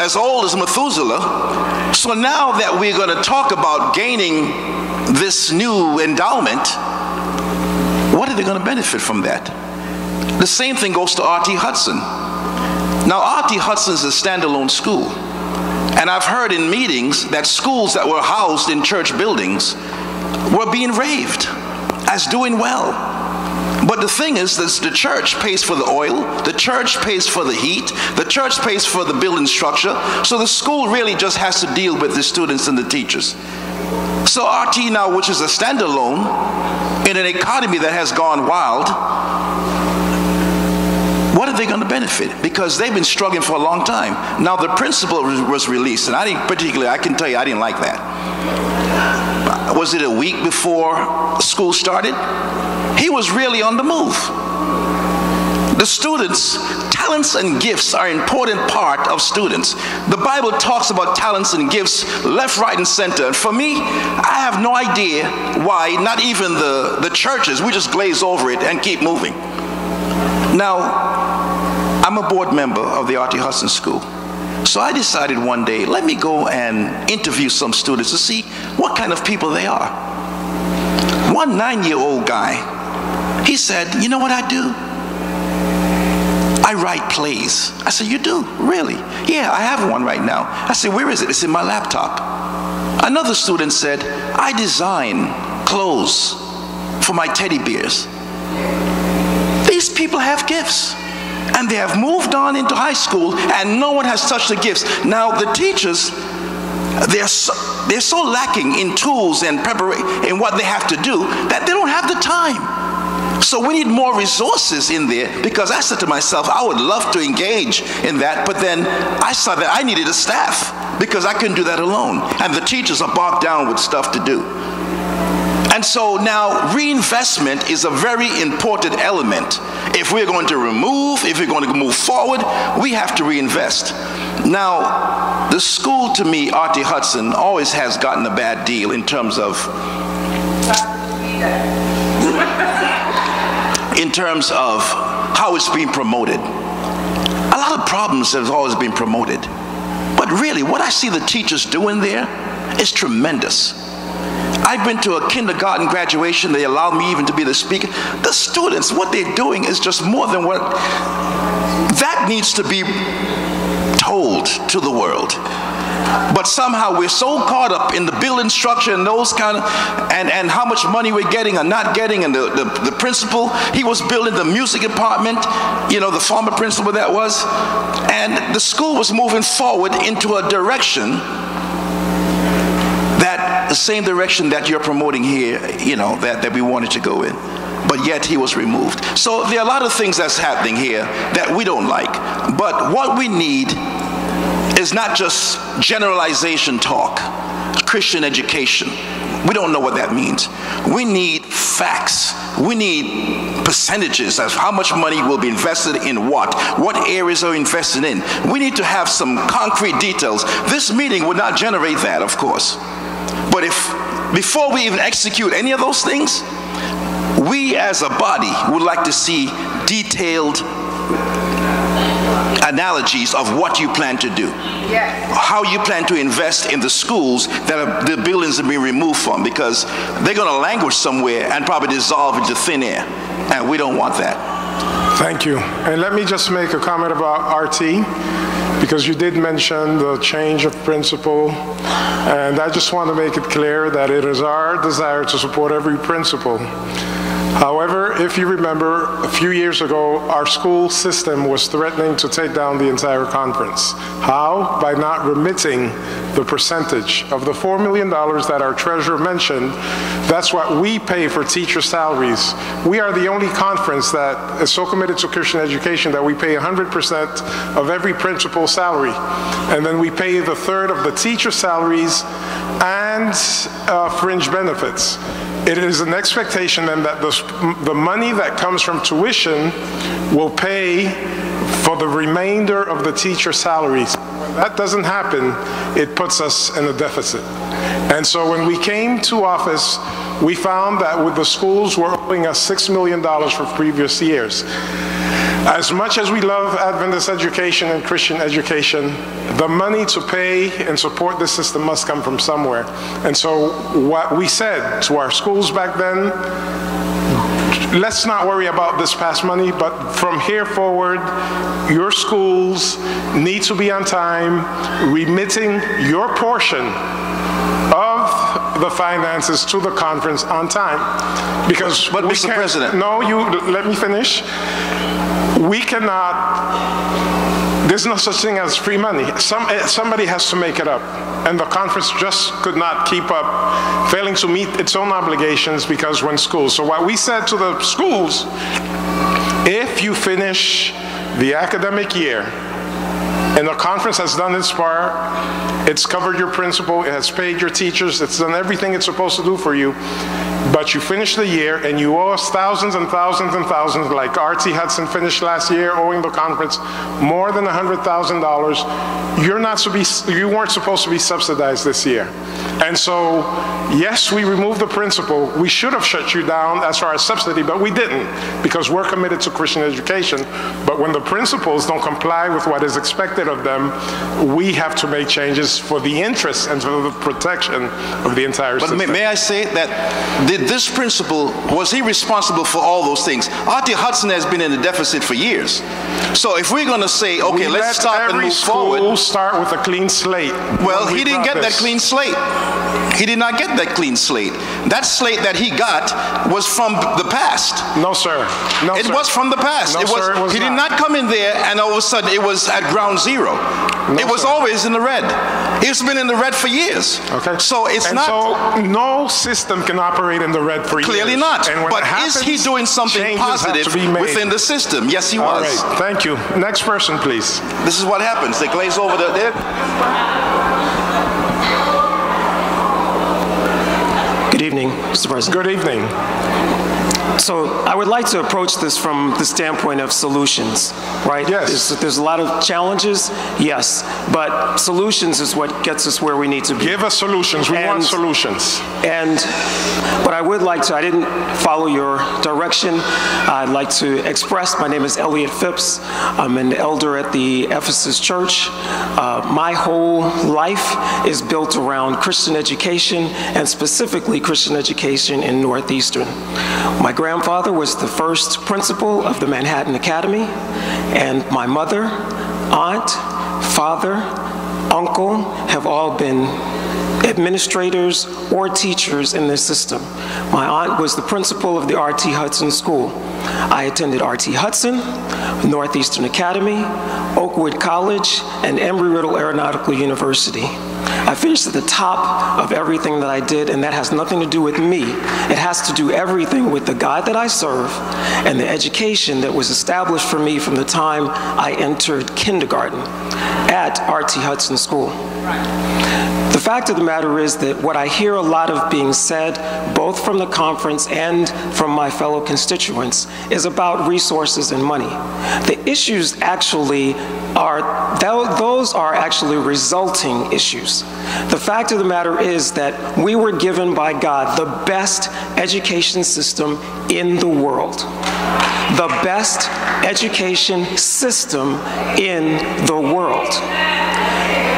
as old as Methuselah. So now that we're going to talk about gaining this new endowment, what are they going to benefit from that? The same thing goes to R.T. Hudson. Now, R.T. Hudson is a standalone school. And I've heard in meetings that schools that were housed in church buildings were being raved as doing well. But the thing is that the church pays for the oil, the church pays for the heat, the church pays for the building structure, so the school really just has to deal with the students and the teachers. So RT now, which is a standalone in an economy that has gone wild, what are they going to benefit? Because they've been struggling for a long time. Now the principal was released, and I can tell you, I didn't like that. Was it a week before school started? He was really on the move. The students, talents and gifts are an important part of students. The Bible talks about talents and gifts left, right, and center. And for me, I have no idea why not even the churches, we just glaze over it and keep moving. Now, I'm a board member of the R.T. Hudson School. So I decided one day, let me go and interview some students to see what kind of people they are. One 9-year-old guy, he said, you know what I do? I write plays. I said, you do? Really? Yeah, I have one right now. I said, where is it? It's in my laptop. Another student said, I design clothes for my teddy bears. These people have gifts. And they have moved on into high school, and no one has touched the gifts. Now, the teachers, they're so lacking in tools and preparation in what they have to do that they don't have the time. So we need more resources in there, because I said to myself, I would love to engage in that, but then I saw that I needed a staff because I couldn't do that alone. And the teachers are bogged down with stuff to do. And so now reinvestment is a very important element. If we're going to if we're going to move forward, we have to reinvest. Now, the school to me, R.T. Hudson, always has gotten a bad deal in terms of how it's being promoted. A lot of problems have always been promoted. But really, what I see the teachers doing there is tremendous. I've been to a kindergarten graduation. They allowed me even to be the speaker. The students, what they're doing is just more than what that needs to be told to the world. But somehow we're so caught up in the building structure and those kind of, and how much money we're getting or not getting. And the principal, he was building the music department, you know, the former principal that was. And the school was moving forward into a direction the same direction that you're promoting here, you know, that we wanted to go in. But yet he was removed. So there are a lot of things that's happening here that we don't like. But what we need is not just generalization talk, Christian education. We don't know what that means. We need facts. We need percentages of how much money will be invested in what areas are invested in. We need to have some concrete details. This meeting would not generate that, of course. But before we even execute any of those things, we as a body would like to see detailed analogies of what you plan to do. Yes. How you plan to invest in the schools that the buildings are being removed from, because they're going to languish somewhere and probably dissolve into thin air. And we don't want that. Thank you. And let me just make a comment about RT, because you did mention the change of principal. And I just want to make it clear that it is our desire to support every principal. However, if you remember, a few years ago, our school system was threatening to take down the entire conference. How? By not remitting the percentage of the $4 million that our treasurer mentioned. That's what we pay for teacher salaries. We are the only conference that is so committed to Christian education that we pay 100% of every principal's salary. And then we pay the third of the teacher salaries and fringe benefits. It is an expectation then that the money that comes from tuition will pay for the remainder of the teacher salaries. When that doesn't happen, it puts us in a deficit. And so when we came to office, we found that with the schools were owing us $6 million for previous years. As much as we love Adventist education and Christian education, the money to pay and support this system must come from somewhere. And so what we said to our schools back then, let's not worry about this past money, but from here forward, your schools need to be on time, remitting your portion of the finances to the conference on time. Because but Mr. President. No, let me finish. We cannot, there's no such thing as free money. Somebody has to make it up. And the conference just could not keep up, failing to meet its own obligations because we're in schools. So what we said to the schools, if you finish the academic year and the conference has done its part, it's covered your principal, it has paid your teachers, it's done everything it's supposed to do for you, but you finish the year and you owe us thousands and thousands and thousands, like R.T. Hudson finished last year owing the conference more than $100,000, you weren't supposed to be subsidized this year. And so, yes, we removed the principal. We should have shut you down as far as subsidy, but we didn't, because we're committed to Christian education. But when the principals don't comply with what is expected of them, we have to make changes for the interest and for the protection of the entire system. But may I say that this principal, was he responsible for all those things? R.T. Hudson has been in a deficit for years. So if we're going to say, okay, let's stop and move forward. We'll start with a clean slate. Well, he didn't get that clean slate. He did not get that clean slate. That slate that he got was from the past. No, sir. No, it sir. was from the past. No, sir, it was he not. did not come in there and all of a sudden it was at ground zero. No, it was sir. always in the red. It's been in the red for years. Okay. So it's and not. So no system can operate in the red for Clearly years. not. And when but it happens, is he doing something positive within the system? Yes, he was. All right. Thank you. Next person, please. This is what happens. They glaze over there. Good evening, Mr. President. Good evening. So I would like to approach this from the standpoint of solutions, right? Yes. There's a lot of challenges, yes, but solutions is what gets us where we need to be. Give us solutions. We want solutions. But I would like to, I didn't follow your direction. I'd like to express, my name is Elliot Phipps. I'm an elder at the Ephesus Church. My whole life is built around Christian education, and specifically Christian education in Northeastern. My grandfather was the first principal of the Manhattan Academy, and my mother, aunt, father, uncle have all been administrators or teachers in this system. My aunt was the principal of the R.T. Hudson School. I attended R.T. Hudson, Northeastern Academy, Oakwood College, and Embry-Riddle Aeronautical University. I finished at the top of everything that I did, and that has nothing to do with me. It has to do everything with the God that I serve and the education that was established for me from the time I entered kindergarten at R.T. Hudson School. The fact of the matter is that what I hear a lot of being said, both from the conference and from my fellow constituents, is about resources and money. The issues actually are, those are actually resulting issues. The fact of the matter is that we were given by God the best education system in the world. The best education system in the world.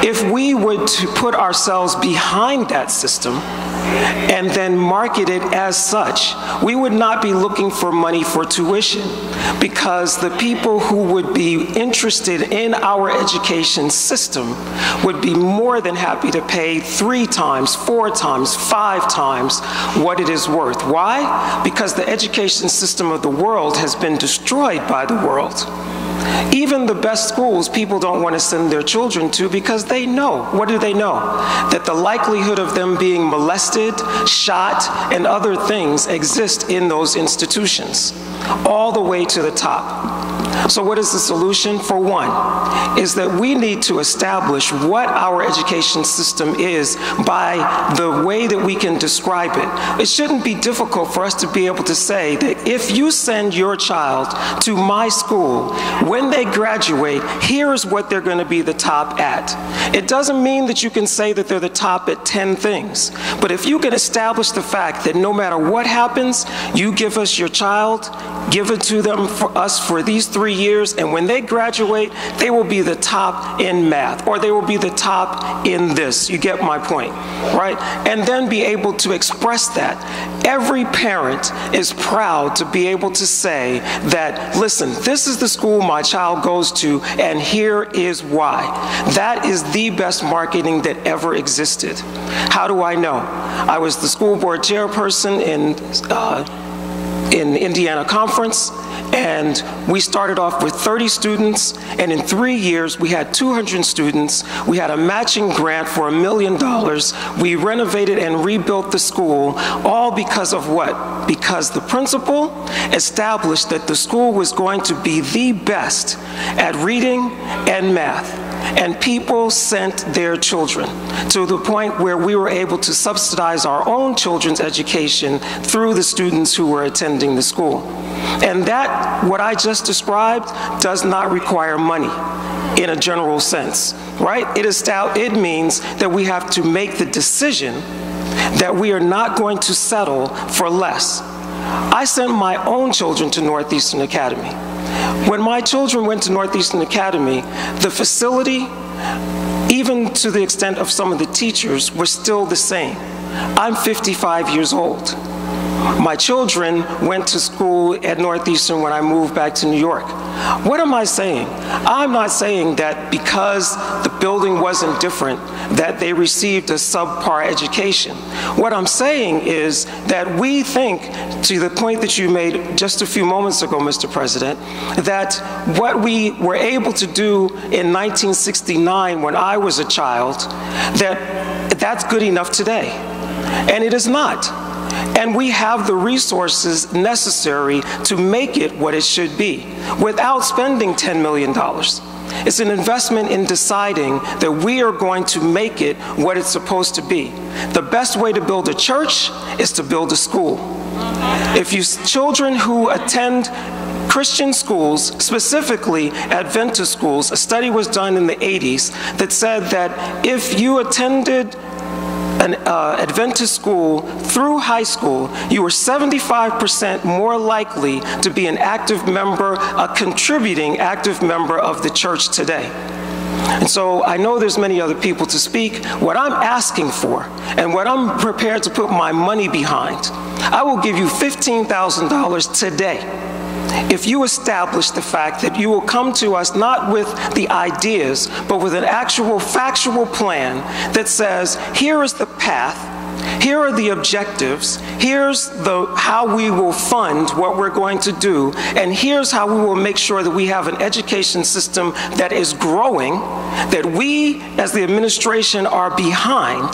If we were to put ourselves behind that system and then market it as such, we would not be looking for money for tuition, because the people who would be interested in our education system would be more than happy to pay 3 times, 4 times, 5 times what it is worth. Why? Because the education system of the world has been destroyed by the world. Even the best schools, people don't want to send their children to, because they know. What do they know? That the likelihood of them being molested, shot, and other things exist in those institutions, all the way to the top. So what is the solution? For one, is that we need to establish what our education system is by the way that we can describe it. It shouldn't be difficult for us to be able to say that if you send your child to my school, when they graduate, here's what they're going to be the top at. It doesn't mean that you can say that they're the top at 10 things, but if you can establish the fact that no matter what happens, you give us your child, give it to them for us for these 3 3 years, and when they graduate, they will be the top in math, or they will be the top in this. You get my point, right? And then be able to express that. Every parent is proud to be able to say that, listen, this is the school my child goes to, and here is why. That is the best marketing that ever existed. How do I know? I was the school board chairperson in Indiana Conference, and we started off with 30 students, and in 3 years we had 200 students. We had a matching grant for $1 million. We renovated and rebuilt the school, all because of what? Because the principal established that the school was going to be the best at reading and math. And people sent their children to the point where we were able to subsidize our own children's education through the students who were attending the school. And that, what I just described, does not require money in a general sense, right? It means that we have to make the decision that we are not going to settle for less. I sent my own children to Northeastern Academy. When my children went to Northeastern Academy, the facility, even to the extent of some of the teachers, were still the same. I'm 55 years old. My children went to school at Northeastern when I moved back to New York. What am I saying? I'm not saying that because the building wasn't different, that they received a subpar education. What I'm saying is that we think, to the point that you made just a few moments ago, Mr. President, that what we were able to do in 1969 when I was a child, that's good enough today. And it is not. And we have the resources necessary to make it what it should be without spending $10 million. It's an investment in deciding that we are going to make it what it's supposed to be. The best way to build a church is to build a school. If children who attend Christian schools, specifically Adventist schools, a study was done in the 80s that said that if you attended an Adventist school through high school, you were 75% more likely to be an active member, a contributing active member of the church today. And so I know there's many other people to speak. What I'm asking for, and what I'm prepared to put my money behind, I will give you $15,000 today if you establish the fact that you will come to us not with the ideas, but with an actual factual plan that says, here is the path, here are the objectives, here's how we will fund what we're going to do, and here's how we will make sure that we have an education system that is growing, that we as the administration are behind,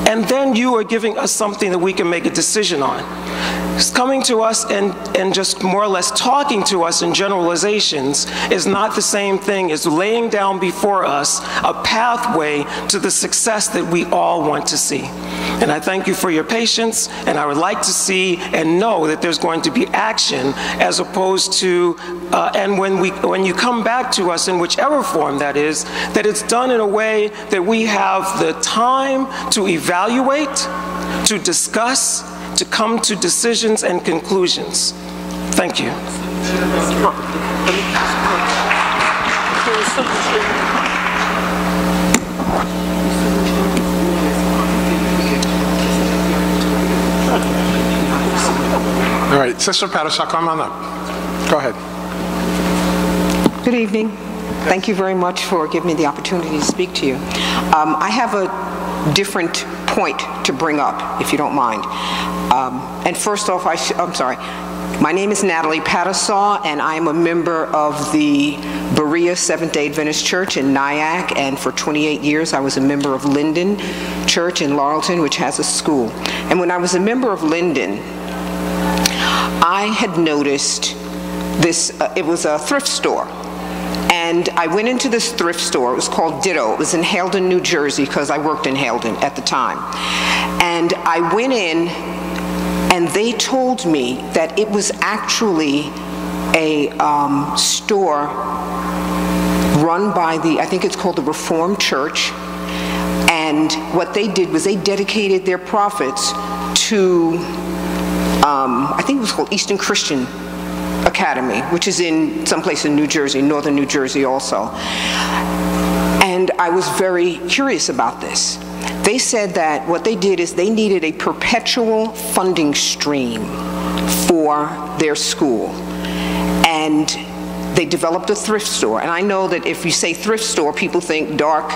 and then you are giving us something that we can make a decision on. Coming to us and just more or less talking to us in generalizations is not the same thing as laying down before us a pathway to the success that we all want to see. And I thank you for your patience, and I would like to see and know that there's going to be action as opposed to, and when you come back to us in whichever form that is, that it's done in a way that we have the time to evaluate, to discuss, to come to decisions and conclusions. Thank you. All right, Sister Patterson, come on up. Go ahead. Good evening. Thank you very much for giving me the opportunity to speak to you. I have a different point to bring up, if you don't mind. And first off, I'm sorry. My name is Natalie Patterson, and I am a member of the Berea Seventh-day Adventist Church in Nyack, and for 28 years I was a member of Linden Church in Laurelton, which has a school. And when I was a member of Linden, I had noticed this, it was a thrift store. And I went into this thrift store. It was called Ditto. It was in Haledon, New Jersey, because I worked in Haledon at the time. And I went in, and they told me that it was actually a store run by I think it's called the Reformed Church. And what they did was they dedicated their profits to, I think it was called Eastern Christian Academy, which is in someplace in New Jersey, northern New Jersey also. And I was very curious about this. They said that what they did is they needed a perpetual funding stream for their school. And they developed a thrift store. And I know that if you say thrift store, people think dark,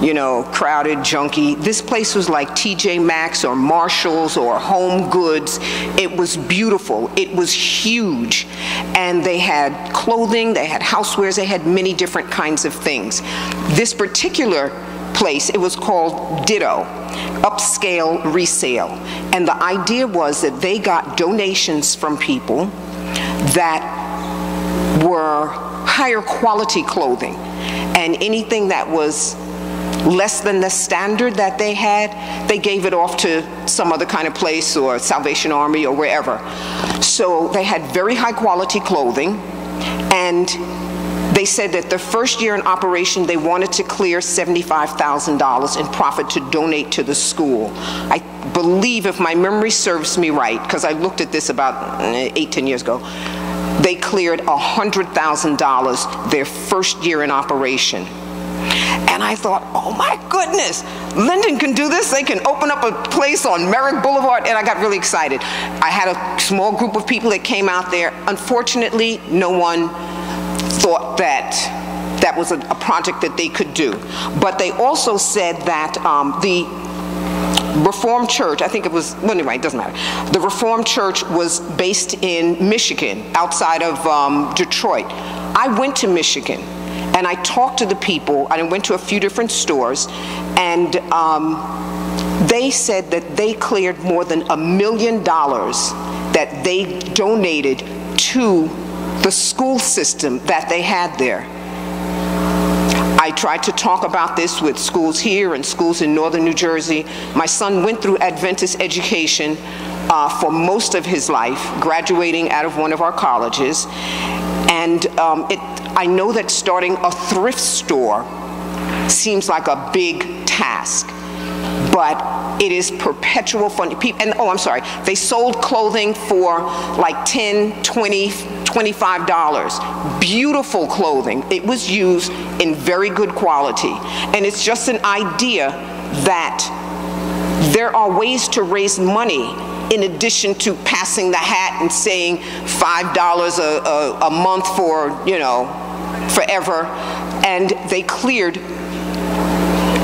you know, crowded, junky. This place was like TJ Maxx or Marshall's or Home Goods. It was beautiful. It was huge. And they had clothing, they had housewares, they had many different kinds of things. This particular place, it was called Ditto, Upscale Resale. And the idea was that they got donations from people that were higher quality clothing, and anything that was less than the standard that they had, they gave it off to some other kind of place or Salvation Army or wherever. So they had very high quality clothing, and they said that the first year in operation they wanted to clear $75,000 in profit to donate to the school. I believe, if my memory serves me right, because I looked at this about 8-10 years ago, they cleared $100,000 their first year in operation. And I thought, oh my goodness, Linden can do this. They can open up a place on Merrick Boulevard. And I got really excited. I had a small group of people that came out there. Unfortunately, no one thought that that was a project that they could do. But they also said that the Reformed Church, I think it was, well, anyway, it doesn't matter. The Reformed Church was based in Michigan, outside of Detroit. I went to Michigan, and I talked to the people. I went to a few different stores, and they said that they cleared more than $1 million that they donated to the school system that they had there. I tried to talk about this with schools here and schools in northern New Jersey. My son went through Adventist education for most of his life, graduating out of one of our colleges. And I know that starting a thrift store seems like a big task, but it is perpetual fun. And oh, I'm sorry, they sold clothing for like $10, $20, $25. Beautiful clothing. It was used in very good quality. And it's just an idea that there are ways to raise money in addition to passing the hat and saying $5 a month for, you know, forever. And they cleared,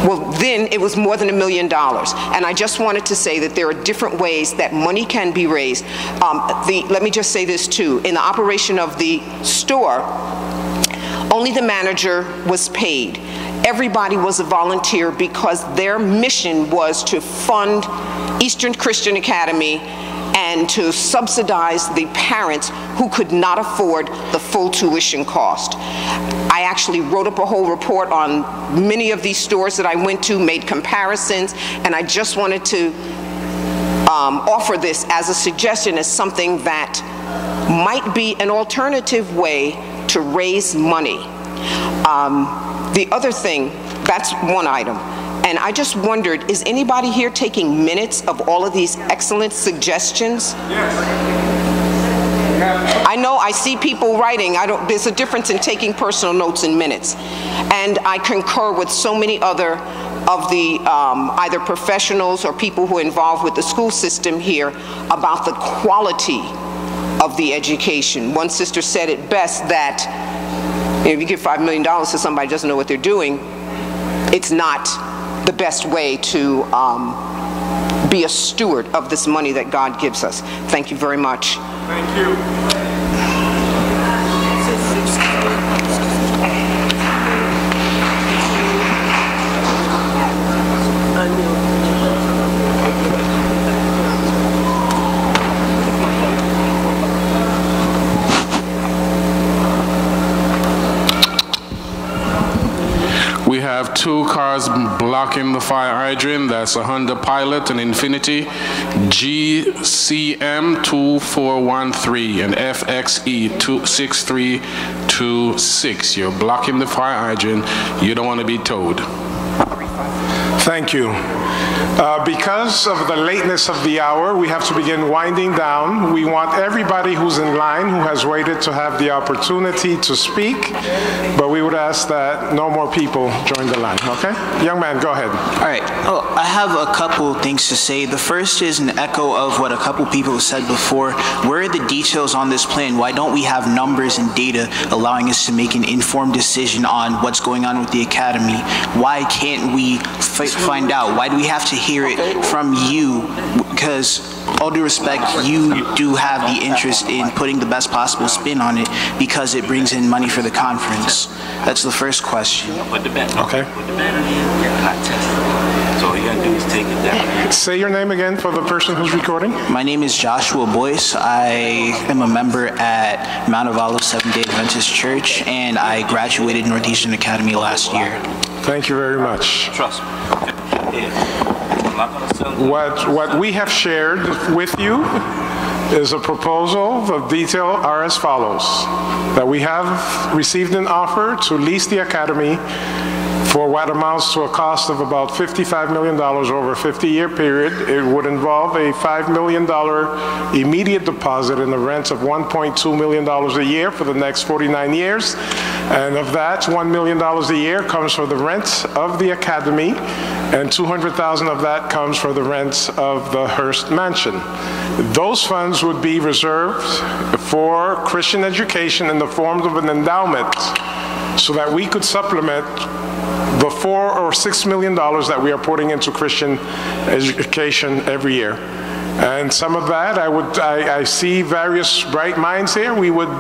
well, then it was more than $1 million. And I just wanted to say that there are different ways that money can be raised. Let me just say this too. In the operation of the store, only the manager was paid. Everybody was a volunteer because their mission was to fund Eastern Christian Academy and to subsidize the parents who could not afford the full tuition cost. I actually wrote up a whole report on many of these stores that I went to, made comparisons, and I just wanted to offer this as a suggestion, as something that might be an alternative way to raise money. The other thing, that's one item. And I just wondered, is anybody here taking minutes of all of these excellent suggestions? Yes. I know I see people writing. There's a difference in taking personal notes and minutes. And I concur with so many other of the either professionals or people who are involved with the school system here about the quality of the education. One sister said it best that if you give $5 million to somebody who doesn't know what they're doing, it's not the best way to be a steward of this money that God gives us. Thank you very much. Thank you. We have two cars blocking the fire hydrant. That's a Honda Pilot and Infiniti GCM 2413 and FXE 6326. You're blocking the fire hydrant. You don't want to be towed. Thank you. Because of the lateness of the hour, we have to begin winding down. We want everybody who's in line, who has waited, to have the opportunity to speak, but we would ask that no more people join the line, okay? Young man, go ahead. All right. Oh, I have a couple things to say. The first is an echo of what a couple people have said before. Where are the details on this plan? Why don't we have numbers and data allowing us to make an informed decision on what's going on with the academy? Why can't we find out? Why do we have to hear it from you? Because, all due respect, you do have the interest in putting the best possible spin on it because it brings in money for the conference. That's the first question. Okay. So all you gotta do is take it down. Say your name again for the person who's recording. My name is Joshua Boyce. I am a member at Mount of Olives Seventh-day Adventist Church, and I graduated Northeastern Academy last year. Thank you very much. Trust me. Yeah. I'm not gonna sell you. What we have shared with you is a proposal. The detail are as follows: that we have received an offer to lease the academy for what amounts to a cost of about $55 million over a 50-year period. It would involve a $5 million immediate deposit and a rent of $1.2 million a year for the next 49 years. And of that, $1 million a year comes for the rent of the academy, and $200,000 of that comes for the rent of the Hearst Mansion. Those funds would be reserved for Christian education in the form of an endowment so that we could supplement the $4 or $6 million that we are putting into Christian education every year. And some of that, I see various bright minds here. We would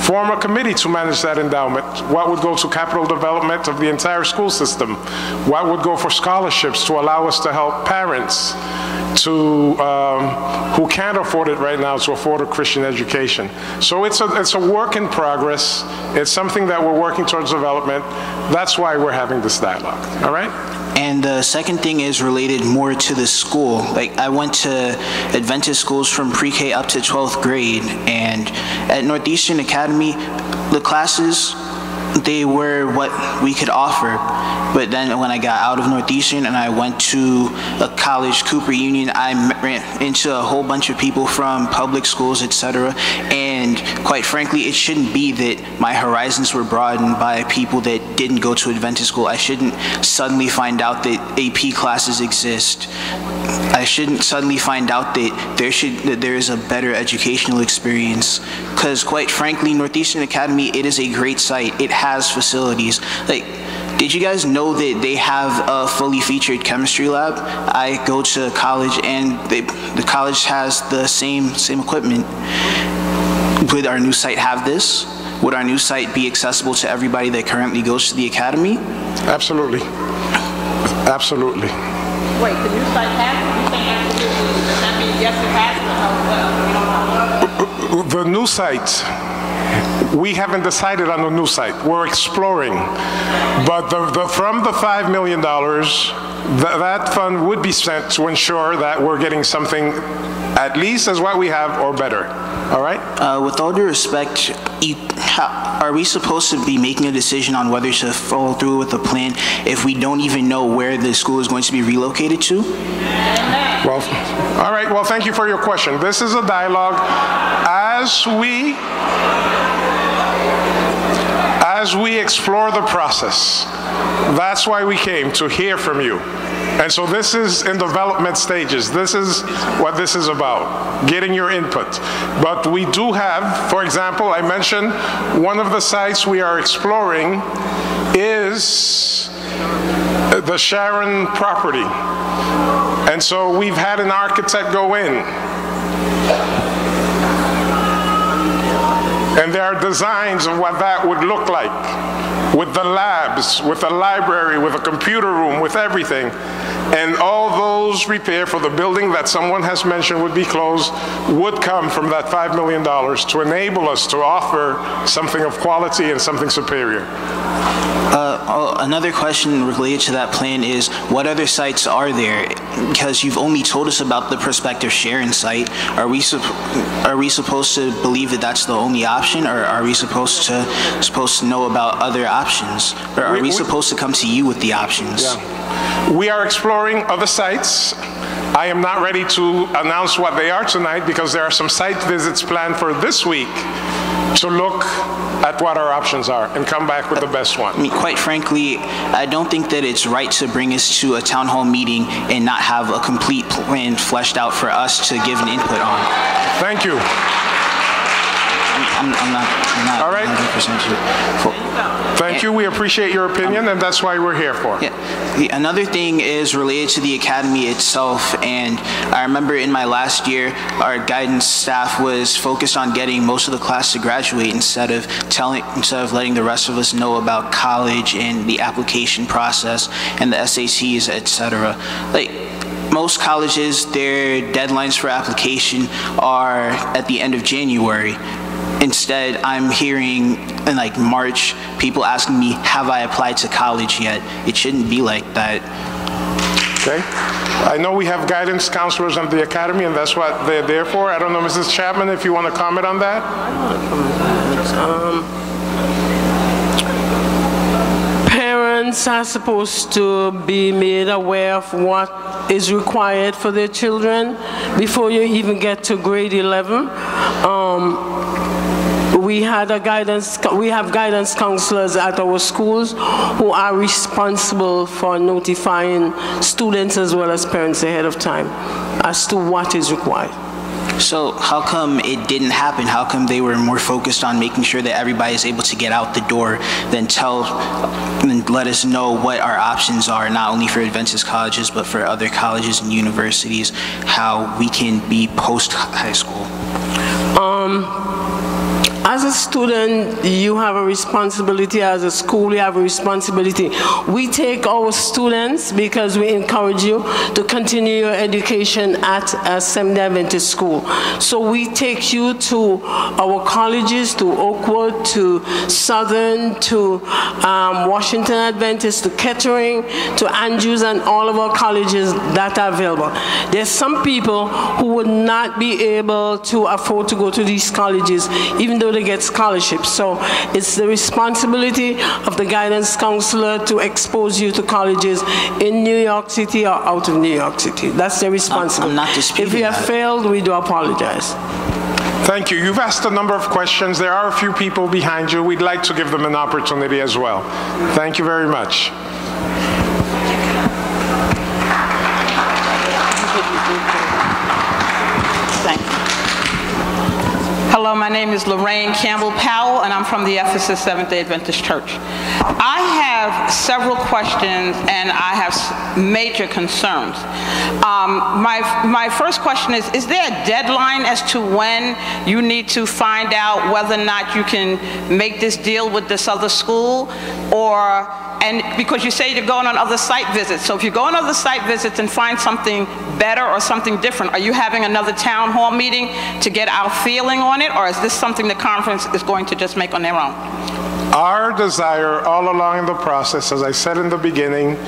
form a committee to manage that endowment. What would go to capital development of the entire school system? What would go for scholarships to allow us to help parents who can't afford it right now to afford a Christian education? So it's a work in progress. It's something that we're working towards development. That's why we're having this dialogue, all right? And the second thing is related more to the school. Like, I went to Adventist schools from pre-K up to 12th grade, and at Northeastern Academy, the classes, they were what we could offer. But then when I got out of Northeastern and I went to a college, Cooper Union, I ran into a whole bunch of people from public schools, etc. And quite frankly, it shouldn't be that my horizons were broadened by people that didn't go to Adventist school. I shouldn't suddenly find out that AP classes exist. I shouldn't suddenly find out that there is a better educational experience. Because quite frankly, Northeastern Academy, it is a great site. It has facilities. Like, did you guys know that they have a fully featured chemistry lab? I go to college and the college has the same equipment. Would our new site have this? Would our new site be accessible to everybody that currently goes to the academy? Absolutely. Absolutely. Wait, the new site has it? You say absolutely. Does that mean yes, it has it, or no? We don't know. The new site, we haven't decided on the new site. We're exploring. But from the $5 million, that fund would be spent to ensure that we're getting something at least as what we have or better. All right? With all due respect, are we supposed to be making a decision on whether to follow through with the plan if we don't even know where the school is going to be relocated to? Well, all right. Well, thank you for your question. This is a dialogue. As we explore the process, that's why we came, to hear from you. And so this is in development stages. This is what this is about, getting your input. But we do have, for example, I mentioned one of the sites we are exploring is the Sharon property. And so we've had an architect go in. And there are designs of what that would look like, with the labs, with the library, with a computer room, with everything. And all those repair for the building that someone has mentioned would be closed would come from that $5 million to enable us to offer something of quality and something superior. Another question related to that plan is, what other sites are there? Because you've only told us about the prospective Sharon site. Are we supposed to believe that that's the only option, or are we supposed to know about other options? Or are we supposed to come to you with the options? Yeah. We are exploring other sites. I am not ready to announce what they are tonight because there are some site visits planned for this week to look at what our options are and come back with the best one. I mean, quite frankly, I don't think that it's right to bring us to a town hall meeting and not have a complete plan fleshed out for us to give an input on. Thank you. I'm not all right. 100% sure. Thank you. We appreciate your opinion, and that's why we're here for. Yeah. Another thing is related to the academy itself, and I remember in my last year, our guidance staff was focused on getting most of the class to graduate instead of letting the rest of us know about college and the application process and the SATs, etc. Like, most colleges, their deadlines for application are at the end of January. Instead, I'm hearing in like March, people asking me, have I applied to college yet? It shouldn't be like that. Okay. I know we have guidance counselors on the academy, and that's what they're there for. I don't know, Mrs. Chapman, if you want to comment on that? Parents are supposed to be made aware of what is required for their children before you even get to grade 11. We have guidance counselors at our schools who are responsible for notifying students as well as parents ahead of time as to what is required. So how come it didn't happen? How come they were more focused on making sure that everybody is able to get out the door than let us know what our options are, not only for Adventist colleges, but for other colleges and universities, how we can be post-high school? As a student, you have a responsibility. As a school, you have a responsibility. We take our students because we encourage you to continue your education at a Seventh-day Adventist school. So we take you to our colleges, to Oakwood, to Southern, to Washington Adventist, to Kettering, to Andrews, and all of our colleges that are available. There's some people who would not be able to afford to go to these colleges, even though they get scholarships. So it's the responsibility of the guidance counselor to expose you to colleges in New York City or out of New York City. That's the responsibility. I'm not disputing If you have failed, we do apologize. Thank you. You've asked a number of questions. There are a few people behind you. We'd like to give them an opportunity as well. Thank you very much. Thank you. Hello, my name is Lorraine Campbell Powell, and I'm from the Ephesus Seventh-day Adventist Church. I have several questions, and I have major concerns. My first question is there a deadline as to when you need to find out whether or not you can make this deal with this other school? And because you say you're going on other site visits, so if you go on other site visits and find something better or something different, are you having another town hall meeting to get our feeling on it, or is this something the conference is going to just make on their own? Our desire all along in the process, as I said in the beginning,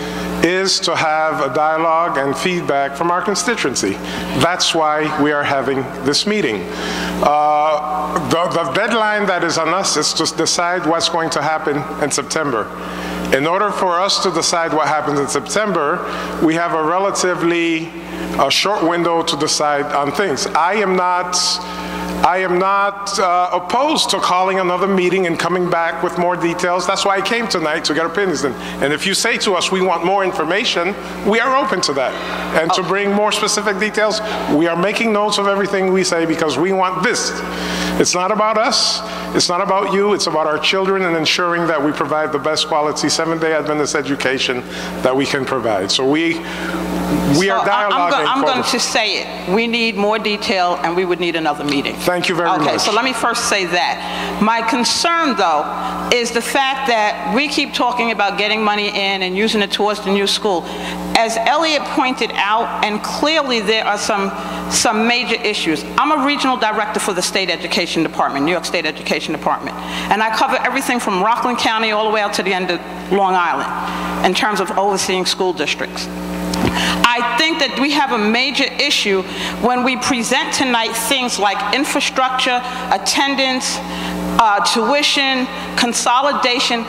is to have a dialogue and feedback from our constituency. That's why we are having this meeting. The deadline that is on us is to decide what's going to happen in September. In order for us to decide what happens in September, we have a relatively short window to decide on things. I am not opposed to calling another meeting and coming back with more details. That's why I came tonight, to get opinions. And if you say to us, we want more information, we are open to that. And to bring more specific details, we are making notes of everything we say because we want this. It's not about us. It's not about you. It's about our children and ensuring that we provide the best quality Seventh-day Adventist education that we can provide. So we are dialoguing. I'm going to say it. We need more detail, and we would need another meeting. Thank you very much. Okay, so let me first say that. My concern, though, is the fact that we keep talking about getting money in and using it towards the new school. As Elliot pointed out, and clearly there are some major issues. I'm a regional director for the State Education Department, New York State Education Department, and I cover everything from Rockland County all the way out to the end of Long Island in terms of overseeing school districts. I think that we have a major issue when we present tonight things like infrastructure, attendance, tuition, consolidation.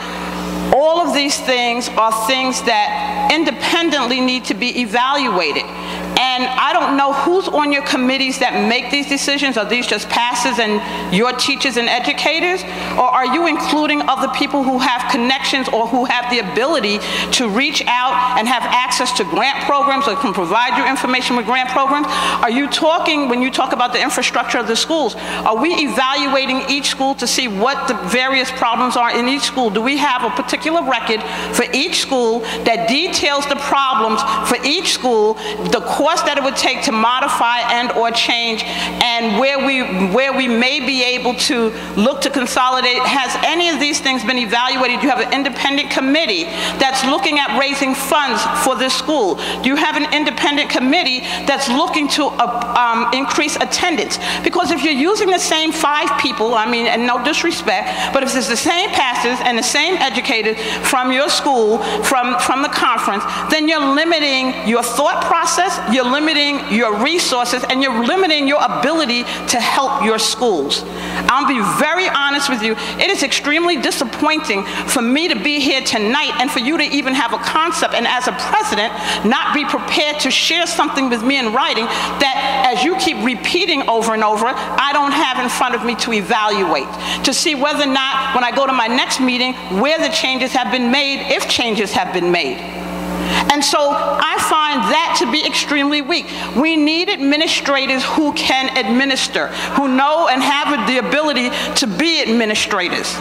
All of these things are things that, independent independently need to be evaluated. And I don't know who's on your committees that make these decisions. Are these just pastors and your teachers and educators? Or are you including other people who have connections or who have the ability to reach out and have access to grant programs or can provide you information with grant programs? Are you talking, when you talk about the infrastructure of the schools, are we evaluating each school to see what the various problems are in each school? Do we have a particular record for each school that details the problems for each school, the cost that it would take to modify and or change, and where we may be able to look to consolidate? Has any of these things been evaluated? Do you have an independent committee that's looking at raising funds for this school? Do you have an independent committee that's looking to increase attendance? Because if you're using the same 5 people, I mean, and no disrespect, but if it's the same pastors and the same educators from your school, from the conference, then you're limiting your thought process, you're limiting your resources, and you're limiting your ability to help your schools. I'll be very honest with you. It is extremely disappointing for me to be here tonight and for you to even have a concept, and as a president, not be prepared to share something with me in writing that, as you keep repeating over and over, I don't have in front of me to evaluate, to see whether or not, when I go to my next meeting, where the changes have been made, if changes have been made. And so I find that to be extremely weak. We need administrators who can administer, who know and have the ability to be administrators.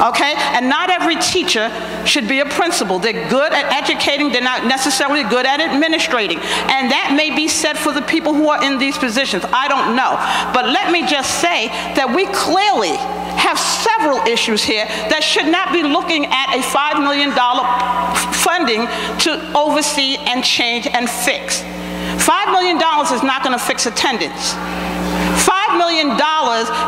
Okay? And not every teacher should be a principal. They're good at educating, they're not necessarily good at administrating. And that may be said for the people who are in these positions. I don't know. But let me just say that we clearly have several issues here that should not be looking at a $5 million funding to oversee and change and fix. $5 million is not going to fix attendance. $5 million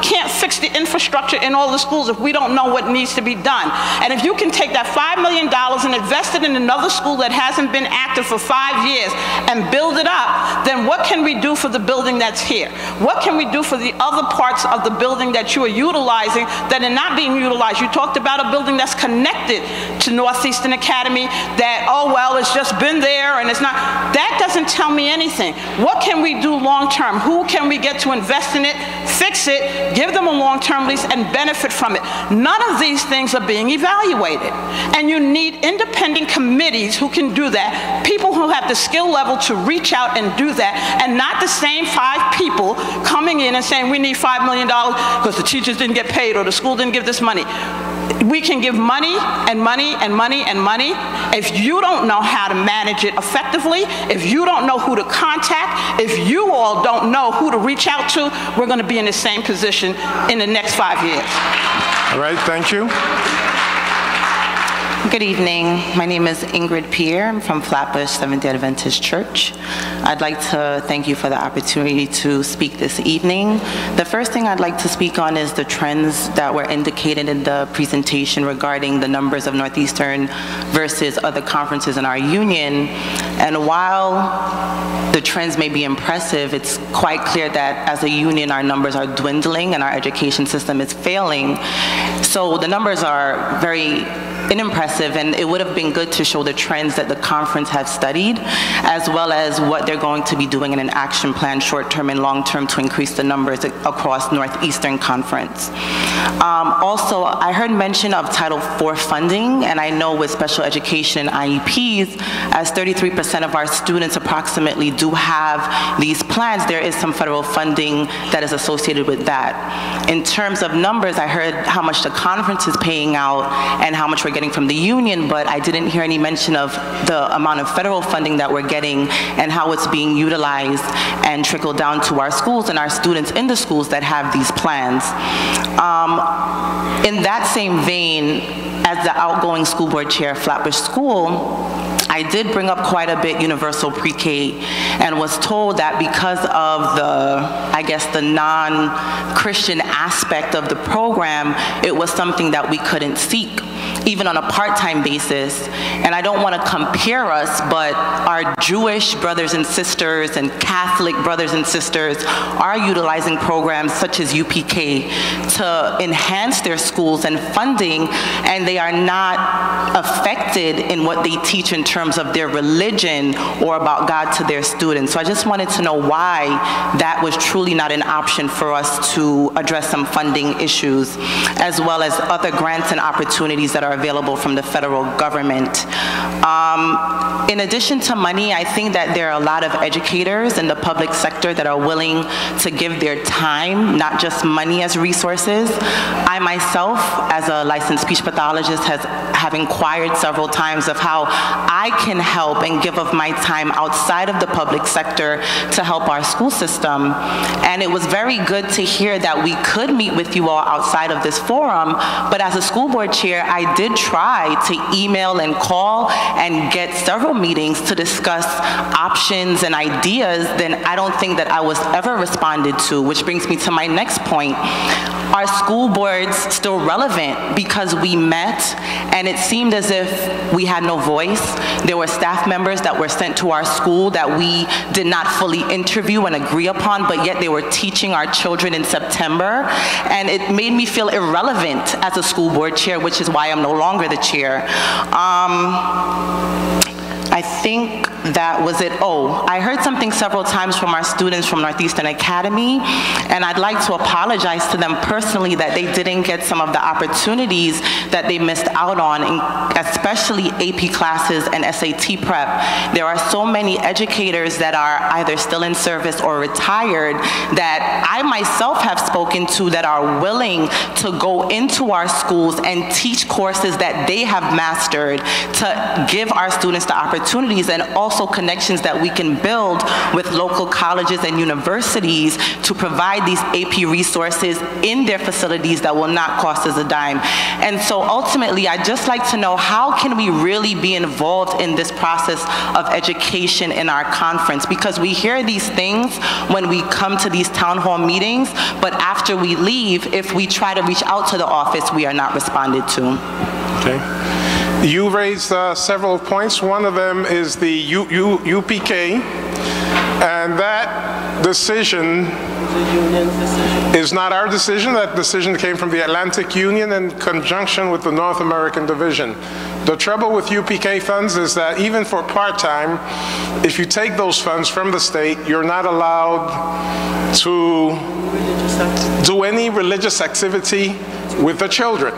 can't fix the infrastructure in all the schools if we don't know what needs to be done. And if you can take that $5 million and invest it in another school that hasn't been active for 5 years and build it up, then what can we do for the building that's here? What can we do for the other parts of the building that you are utilizing that are not being utilized? You talked about a building that's connected to Northeastern Academy that, oh, well, it's just been there and it's not. That doesn't tell me anything. What can we do long term? Who can we get to invest in it, fix it, give them a long-term lease, and benefit from it? None of these things are being evaluated. And you need independent committees who can do that, people who have the skill level to reach out and do that, and not the same 5 people coming in and saying, we need $5 million because the teachers didn't get paid or the school didn't give this money. We can give money and money and money and money. If you don't know how to manage it effectively, if you don't know who to contact, if you all don't know who to reach out to, we're going to be in the same position in the next 5 years. All right, thank you. Good evening. My name is Ingrid Pierre. I'm from Flatbush Seventh-day Adventist Church. I'd like to thank you for the opportunity to speak this evening. The first thing I'd like to speak on is the trends that were indicated in the presentation regarding the numbers of Northeastern versus other conferences in our union. And while the trends may be impressive, it's quite clear that as a union our numbers are dwindling and our education system is failing. So the numbers are very unimpressive, and it would have been good to show the trends that the conference have studied, as well as what they're going to be doing in an action plan, short-term and long-term, to increase the numbers across Northeastern Conference. Also, I heard mention of Title IV funding, and I know with special education and IEPs, as 33% of our students approximately do have these plans, there is some federal funding that is associated with that. In terms of numbers, I heard how much the conference is paying out and how much we're getting from the union, but I didn't hear any mention of the amount of federal funding that we're getting and how it's being utilized and trickled down to our schools and our students in the schools that have these plans. In that same vein, as the outgoing school board chair of Flatbush School, I did bring up quite a bit universal pre-K and was told that because of the, I guess, the non-Christian aspect of the program, it was something that we couldn't seek. even on a part-time basis. And I don't want to compare us, but our Jewish brothers and sisters and Catholic brothers and sisters are utilizing programs such as UPK to enhance their schools and funding, and they are not affected in what they teach in terms of their religion or about God to their students. So I just wanted to know why that was truly not an option for us to address some funding issues, as well as other grants and opportunities that are available from the federal government. In addition to money, I think that there are a lot of educators in the public sector that are willing to give their time, not just money as resources. I myself, as a licensed speech pathologist, have inquired several times of how I can help and give of my time outside of the public sector to help our school system. And it was very good to hear that we could meet with you all outside of this forum, but as a school board chair, I did try to email and call and get several meetings to discuss options and ideas. Then I don't think that I was ever responded to, which brings me to my next point. Are school boards still relevant? Because we met and it seemed as if we had no voice. There were staff members that were sent to our school that we did not fully interview and agree upon, but yet they were teaching our children in September. And it made me feel irrelevant as a school board chair, which is why I'm no longer the chair. I think that was it. Oh, I heard something several times from our students from Northeastern Academy, and I'd like to apologize to them personally that they didn't get some of the opportunities that they missed out on, especially AP classes and SAT prep. There are so many educators that are either still in service or retired that I myself have spoken to that are willing to go into our schools and teach courses that they have mastered to give our students the opportunities and also connections that we can build with local colleges and universities to provide these AP resources in their facilities that will not cost us a dime. And so ultimately, I'd just like to know, how can we really be involved in this process of education in our conference? Because we hear these things when we come to these town hall meetings, but after we leave, if we try to reach out to the office, we are not responded to. Okay. You raised several points. One of them is the UPK, and that decision is not our decision. That decision came from the Atlantic Union in conjunction with the North American Division. The trouble with UPK funds is that even for part-time, if you take those funds from the state, you're not allowed to do any religious activity with the children.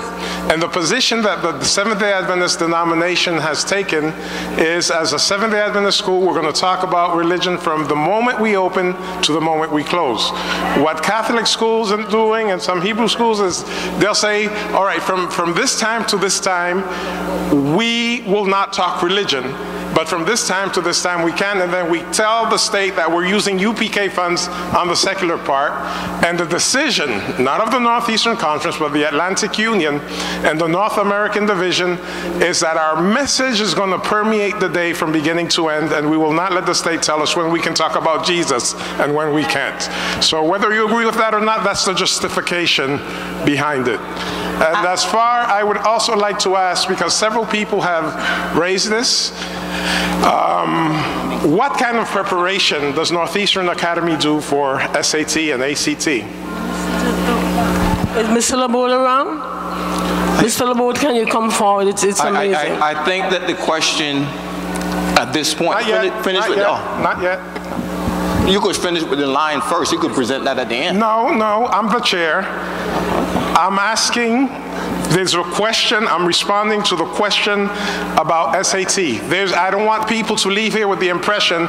And the position that the Seventh-day Adventist denomination has taken is, as a Seventh-day Adventist school, we're going to talk about religion from the moment we open to the moment we close. What Catholic schools are doing and some Hebrew schools is they'll say, all right, from this time to this time, we will not talk religion. But from this time to this time we can, and then we tell the state that we're using UPK funds on the secular part, and the decision, not of the Northeastern Conference, but the Atlantic Union and the North American Division, is that our message is going to permeate the day from beginning to end, and we will not let the state tell us when we can talk about Jesus and when we can't. So whether you agree with that or not, that's the justification behind it. And as far, I would also like to ask, because several people have raised this, what kind of preparation does Northeastern Academy do for SAT and ACT? Is Mr. LeBeau around? Mr. LeBeau, can you come forward? It's amazing. I think that the question at this point... Not yet. Finish with, Not yet. You could finish with the line first. You could present that at the end. No, I'm the chair. I'm asking, there's a question, I'm responding to the question about SAT. I don't want people to leave here with the impression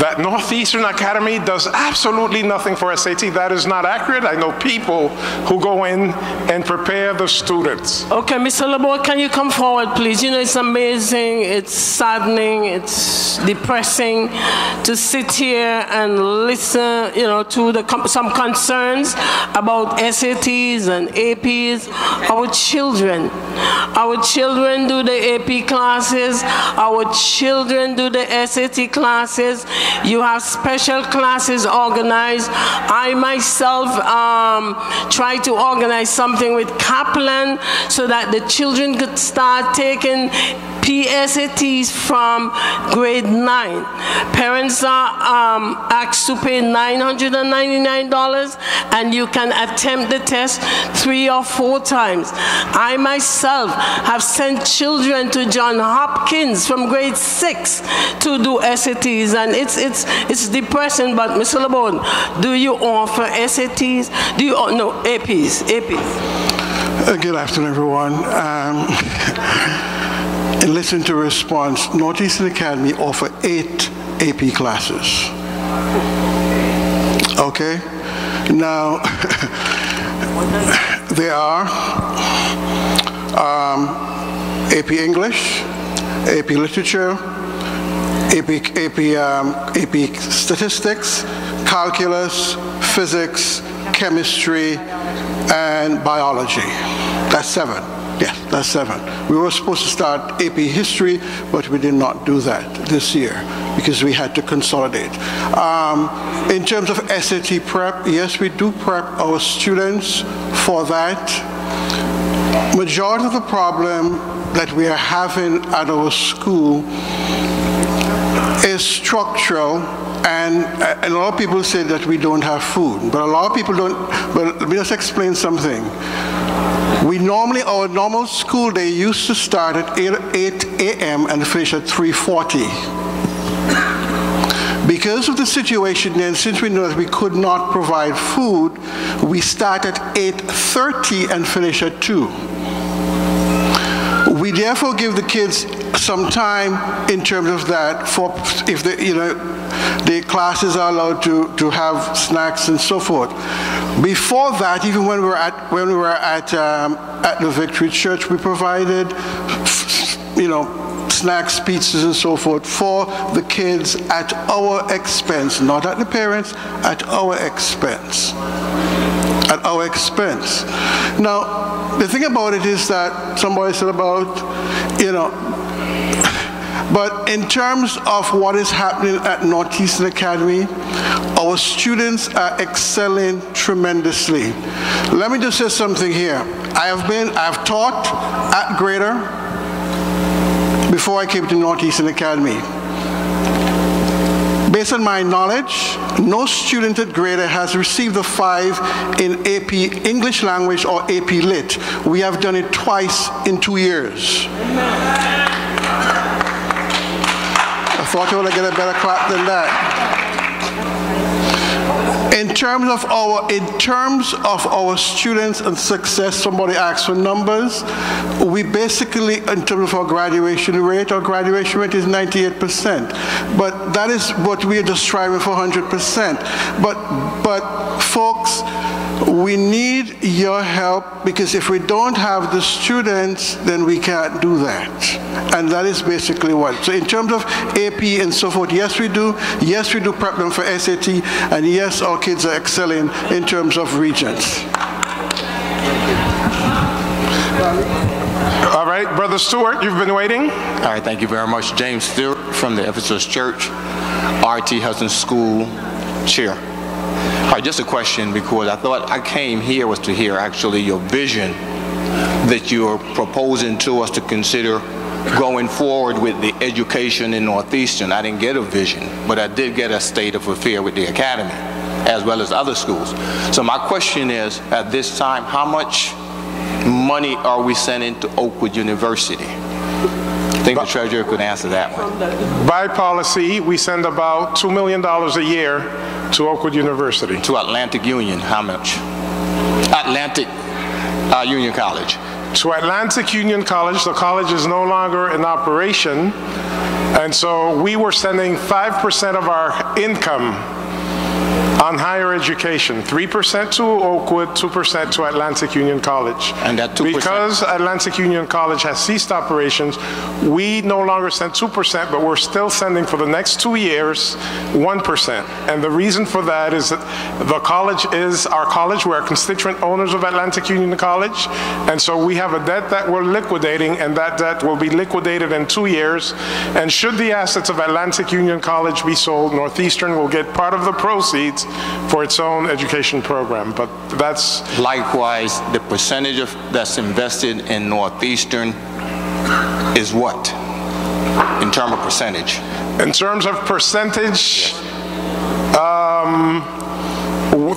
that Northeastern Academy does absolutely nothing for SAT. That is not accurate. I know people who go in and prepare the students. Okay, Mr. LeBeau, can you come forward, please? You know, it's amazing, it's saddening, it's depressing to sit here and listen, you know, to some concerns about SATs and APs. Our children children. Our children do the AP classes. Our children do the SAT classes. You have special classes organized. I myself try to organize something with Kaplan so that the children could start taking PSATs from grade 9. Parents are asked to pay $999 and you can attempt the test 3 or 4 times. I myself have sent children to Johns Hopkins from grade 6 to do SATs, and it's depressing. But Mr. LeBon, do you offer SATs? Do you no APs? Good afternoon, everyone. And listen to response. Northeastern Academy offer 8 AP classes. Okay? Now, there are AP English, AP Literature, AP Statistics, Calculus, Physics, Chemistry, and Biology. That's 7. Yes, that's 7. We were supposed to start AP History, but we did not do that this year because we had to consolidate. In terms of SAT prep, yes, we do prep our students for that. Majority of the problem that we are having at our school is structural, and a lot of people say that we don't have food, but a lot of people don't. But let me just explain something. Our normal school day used to start at 8 a.m. and finish at 3:40. Because of the situation then, since we know that we could not provide food, we start at 8:30 and finish at 2. We therefore give the kids some time in terms of that for if the classes are allowed to have snacks and so forth. Before that, even when we were at the Victory Church, we provided snacks, pizzas, and so forth for the kids at our expense, not at the parents, at our expense. At our expense. Now, the thing about it is that somebody said about, but in terms of what is happening at Northeastern Academy, our students are excelling tremendously. Let me just say something here. I've taught at Greater before I came to Northeastern Academy. Based on my knowledge, no student at Greater has received a 5 in AP English Language or AP Lit. We have done it twice in 2 years. I thought you would get a better clap than that. In terms of our students and success, somebody asked for numbers. We basically, in terms of our graduation rate is 98%. But that is what we are just striving for, 100%. But folks, we need your help, because if we don't have the students, then we can't do that. And that is basically what. So in terms of AP and so forth, yes we do. Yes, we do prep them for SAT. And yes, our kids are excelling in terms of regents. All right, Brother Stewart, you've been waiting. All right, thank you very much. James Stewart from the Ephesus Church, RT Hudson School Chair. All right, just a question, because I thought I came here was to hear actually your vision that you're proposing to us to consider going forward with the education in Northeastern. I didn't get a vision, but I did get a state of affair with the academy, as well as other schools. So my question is, at this time, how much money are we sending to Oakwood University? I think the treasurer could answer that one. By policy, we send about $2 million a year to Oakwood University. To Atlantic Union, how much? Atlantic Union College. To Atlantic Union College, the college is no longer in operation, and so we were sending 5% of our income On higher education, 3% to Oakwood, 2% to Atlantic Union College. And that 2%? Because Atlantic Union College has ceased operations, we no longer send 2%, but we're still sending for the next 2 years 1%. And the reason for that is that the college is our college. We're constituent owners of Atlantic Union College. And so we have a debt that we're liquidating, and that debt will be liquidated in 2 years. And should the assets of Atlantic Union College be sold, Northeastern will get part of the proceeds for its own education program. But that's... Likewise, the percentage that's invested in Northeastern is what, in terms of percentage? In terms of percentage,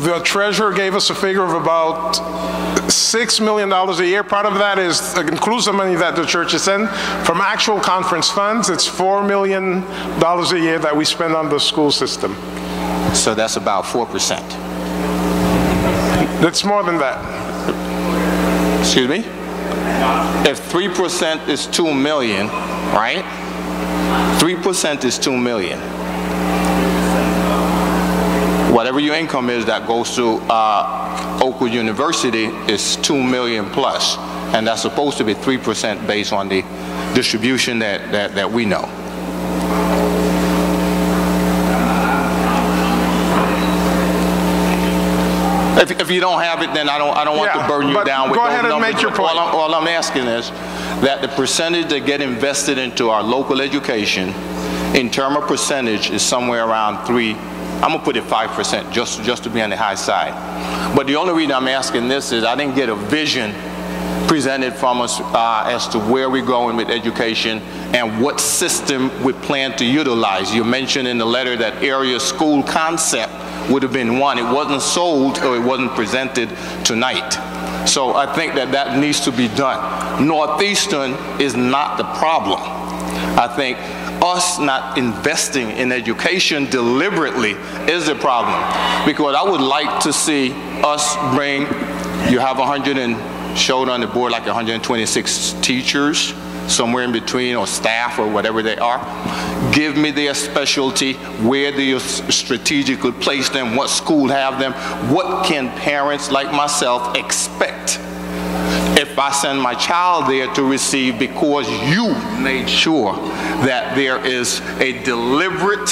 the treasurer gave us a figure of about $6 million a year. Part of that includes the money that the churches send. From actual conference funds, it's $4 million a year that we spend on the school system. So that's about 4%. That's more than that. Excuse me? If 3% is $2 million, right? 3% is $2 million. Whatever your income is that goes to Oakwood University is $2 million plus, and that's supposed to be 3% based on the distribution that we know. If you don't have it, then I don't want to burden you down with those numbers. Go ahead and make your point. All I'm asking is that the percentage that get invested into our local education, in terms of percentage, is somewhere around I'm gonna put it 5%, just to be on the high side. But the only reason I'm asking this is I didn't get a vision presented from us as to where we're going with education and what system we plan to utilize. You mentioned in the letter that area school concept would have been one. It wasn't sold or it wasn't presented tonight. So I think that needs to be done. Northeastern is not the problem. I think us not investing in education deliberately is the problem. Because I would like to see us bring, you have 100 and showed on the board like 126 teachers, somewhere in between, or staff, or whatever they are. Give me their specialty. Where do you strategically place them? What school have them? What can parents like myself expect if I send my child there to receive, because you made sure that there is a deliberate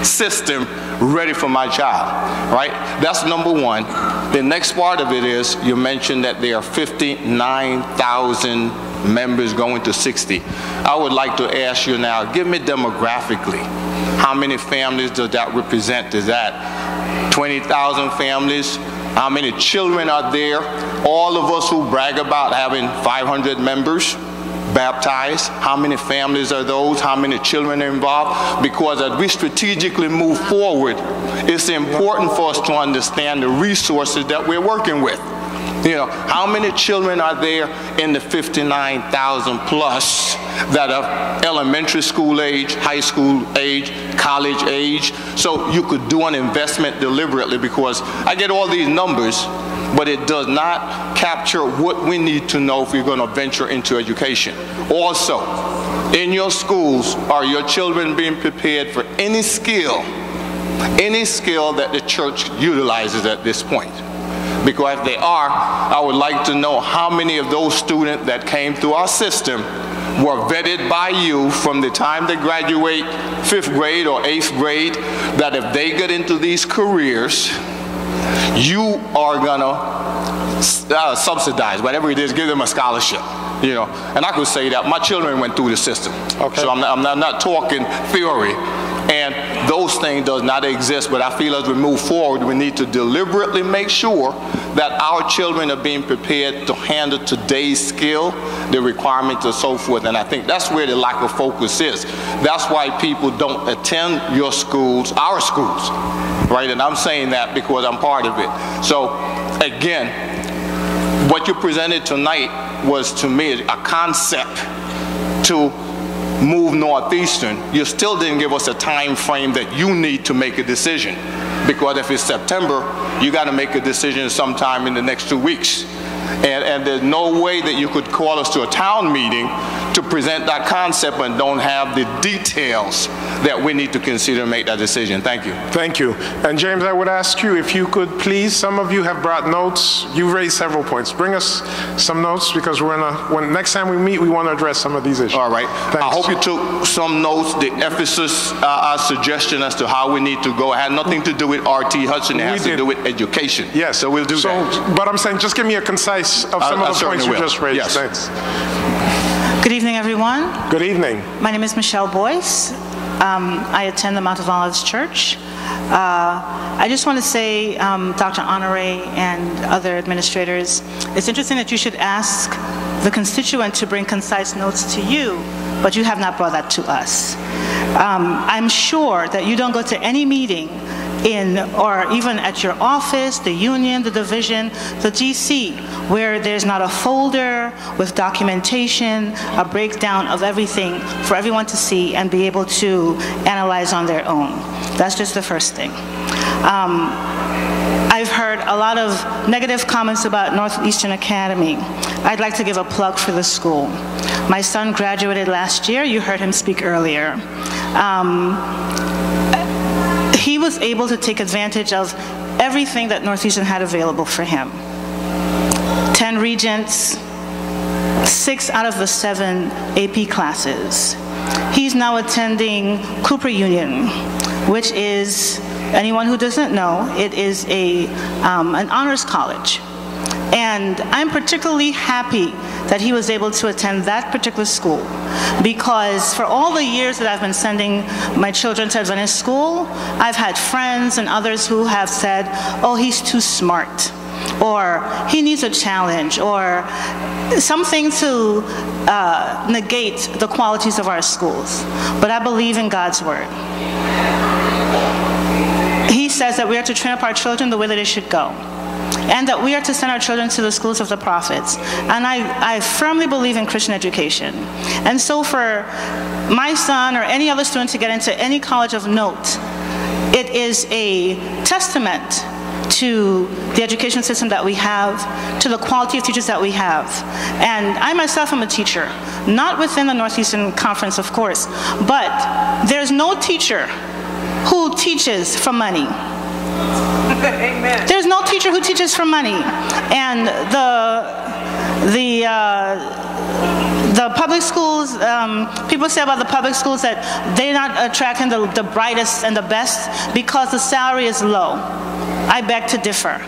system ready for my child, right? That's number one. The next part of it is, you mentioned that there are 59,000 members going to 60. I would like to ask you now, give me demographically, how many families does that represent? Is that 20,000 families? How many children are there? All of us who brag about having 500 members baptized, how many families are those? How many children are involved? Because as we strategically move forward, it's important for us to understand the resources that we're working with. You know, how many children are there in the 59,000 plus that are elementary school age, high school age, college age? So you could do an investment deliberately, because I get all these numbers, but it does not capture what we need to know if we're going to venture into education. Also, in your schools, are your children being prepared for any skill that the church utilizes at this point? Because if they are, I would like to know how many of those students that came through our system were vetted by you from the time they graduate 5th grade or 8th grade, that if they get into these careers, you are gonna subsidize, whatever it is, give them a scholarship. You know, and I could say that my children went through the system. Okay. So I'm not talking theory. And those things does not exist, but I feel as we move forward, we need to deliberately make sure that our children are being prepared to handle today's skill, the requirements and so forth. And I think that's where the lack of focus is. That's why people don't attend your schools, our schools, right? And I'm saying that because I'm part of it. So again, what you presented tonight was, to me, a concept to move Northeastern. You still didn't give us a time frame that you need to make a decision, because if it's September, you got to make a decision sometime in the next 2 weeks. And there's no way that you could call us to a town meeting to present that concept and don't have the details that we need to consider and make that decision. Thank you. Thank you. And James, I would ask you if you could please, some of you have brought notes. You raised several points. Bring us some notes because when next time we meet, we want to address some of these issues. All right. Thanks. I hope you took some notes. The Ephesus suggestion as to how we need to go. It had nothing to do with RT Hudson. It has to do with education. Yes. So we'll do that. But I'm saying, just give me a concise of some of the points you just raised. Yes. Thanks. Good evening, everyone. Good evening. My name is Michelle Boyce. I attend the Mount of Olives Church. I just want to say, Dr. Honore and other administrators, it's interesting that you should ask the constituent to bring concise notes to you, but you have not brought that to us. I'm sure that you don't go to any meeting or even at your office, the union, the division, the GC, where there's not a folder with documentation, a breakdown of everything for everyone to see and be able to analyze on their own. That's just the first thing. I've heard a lot of negative comments about Northeastern Academy. I'd like to give a plug for the school. My son graduated last year. You heard him speak earlier. He was able to take advantage of everything that Northeastern had available for him. 10 regents, 6 out of the 7 AP classes. He's now attending Cooper Union, which is, anyone who doesn't know, it is an honors college. And I'm particularly happy that he was able to attend that particular school, because for all the years that I've been sending my children to Adventist school, I've had friends and others who have said, oh, he's too smart, or he needs a challenge, or something to negate the qualities of our schools. But I believe in God's word. He says that we are to train up our children the way that they should go, and that we are to send our children to the schools of the prophets. And I firmly believe in Christian education. And so for my son or any other student to get into any college of note, it is a testament to the education system that we have, to the quality of teachers that we have. And I myself am a teacher, not within the Northeastern Conference, of course, but there's no teacher who teaches for money. Amen. There's no teacher who teaches for money. And the public schools, people say about the public schools that they're not attracting the brightest and the best because the salary is low. I beg to differ.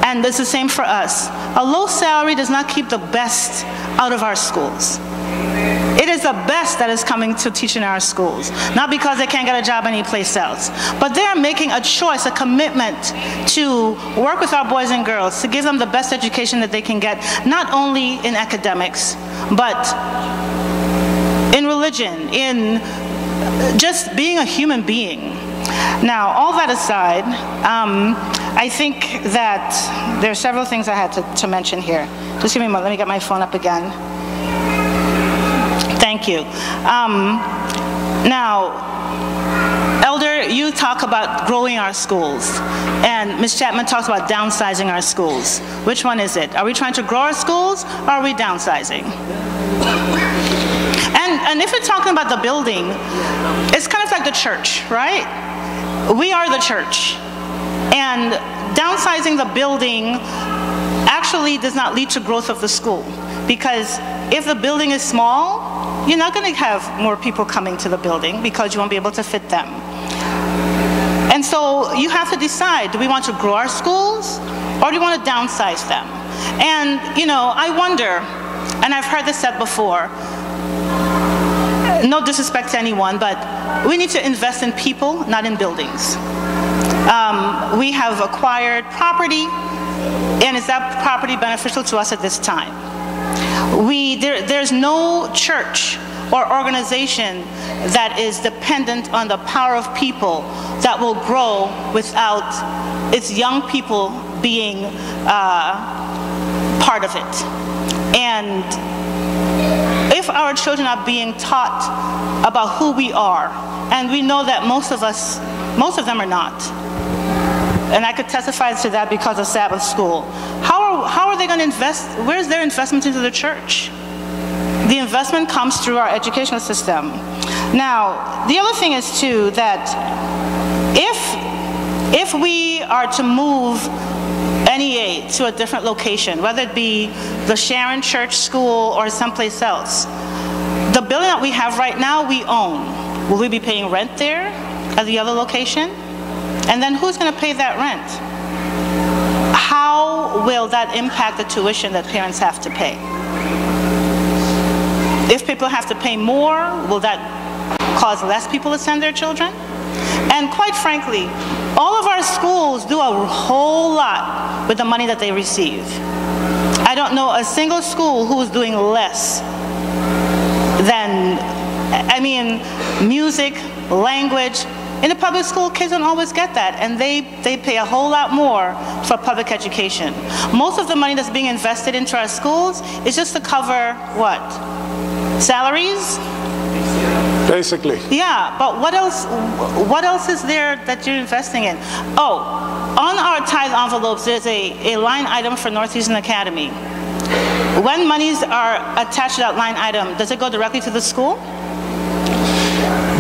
And it's the same for us. A low salary does not keep the best out of our schools. It is the best that is coming to teach in our schools, not because they can't get a job anyplace else, but they are making a choice, a commitment to work with our boys and girls, to give them the best education that they can get, not only in academics, but in religion, in just being a human being. Now, all that aside, I think that there are several things I had to mention here. Just give me a moment, let me get my phone up again. Thank you. Now, Elder, you talk about growing our schools, and Ms. Chapman talks about downsizing our schools. Which one is it? Are we trying to grow our schools, or are we downsizing? And if we're talking about the building, it's kind of like the church, right? We are the church. And downsizing the building actually does not lead to growth of the school, because if the building is small, you're not going to have more people coming to the building because you won't be able to fit them. And so you have to decide, do we want to grow our schools or do we want to downsize them? And, you know, I wonder, and I've heard this said before, no disrespect to anyone, but we need to invest in people, not in buildings. We have acquired property, and is that property beneficial to us at this time? There's no church or organization that is dependent on the power of people that will grow without its young people being part of it. And if our children are being taught about who we are, and we know that most of them are not, and I could testify to that because of Sabbath school, how are they going to invest? Where's their investment into the church? The investment comes through our educational system. Now, the other thing is too that if we are to move NEA to a different location, whether it be the Sharon Church School or someplace else, the building that we have right now we own. Will we be paying rent there at the other location? And then who's going to pay that rent? How will that impact the tuition that parents have to pay? If people have to pay more, will that cause less people to send their children? And quite frankly, all of our schools do a whole lot with the money that they receive. I don't know a single school who is doing less than, I mean, music, language. In the public school, kids don't always get that, and they pay a whole lot more for public education. Most of the money that's being invested into our schools is just to cover what? Salaries? Basically. Yeah, but what else is there that you're investing in? Oh, on our tithe envelopes, there's a line item for Northeastern Academy. When monies are attached to that line item, does it go directly to the school?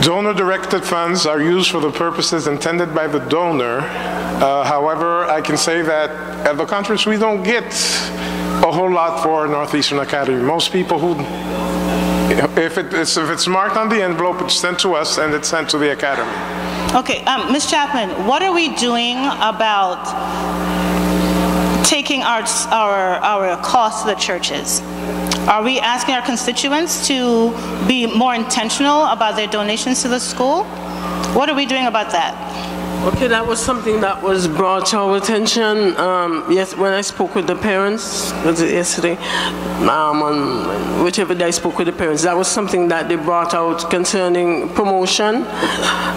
Donor-directed funds are used for the purposes intended by the donor. However, I can say that at the conference, we don't get a whole lot for Northeastern Academy. Most people who, if it's marked on the envelope, it's sent to us and it's sent to the academy. Okay, Ms. Chapman, what are we doing about taking our costs to the churches? Are we asking our constituents to be more intentional about their donations to the school? What are we doing about that? Okay, that was something that was brought to our attention. Yes, when I spoke with the parents, was it yesterday? On whichever day I spoke with the parents, that was something that they brought out concerning promotion.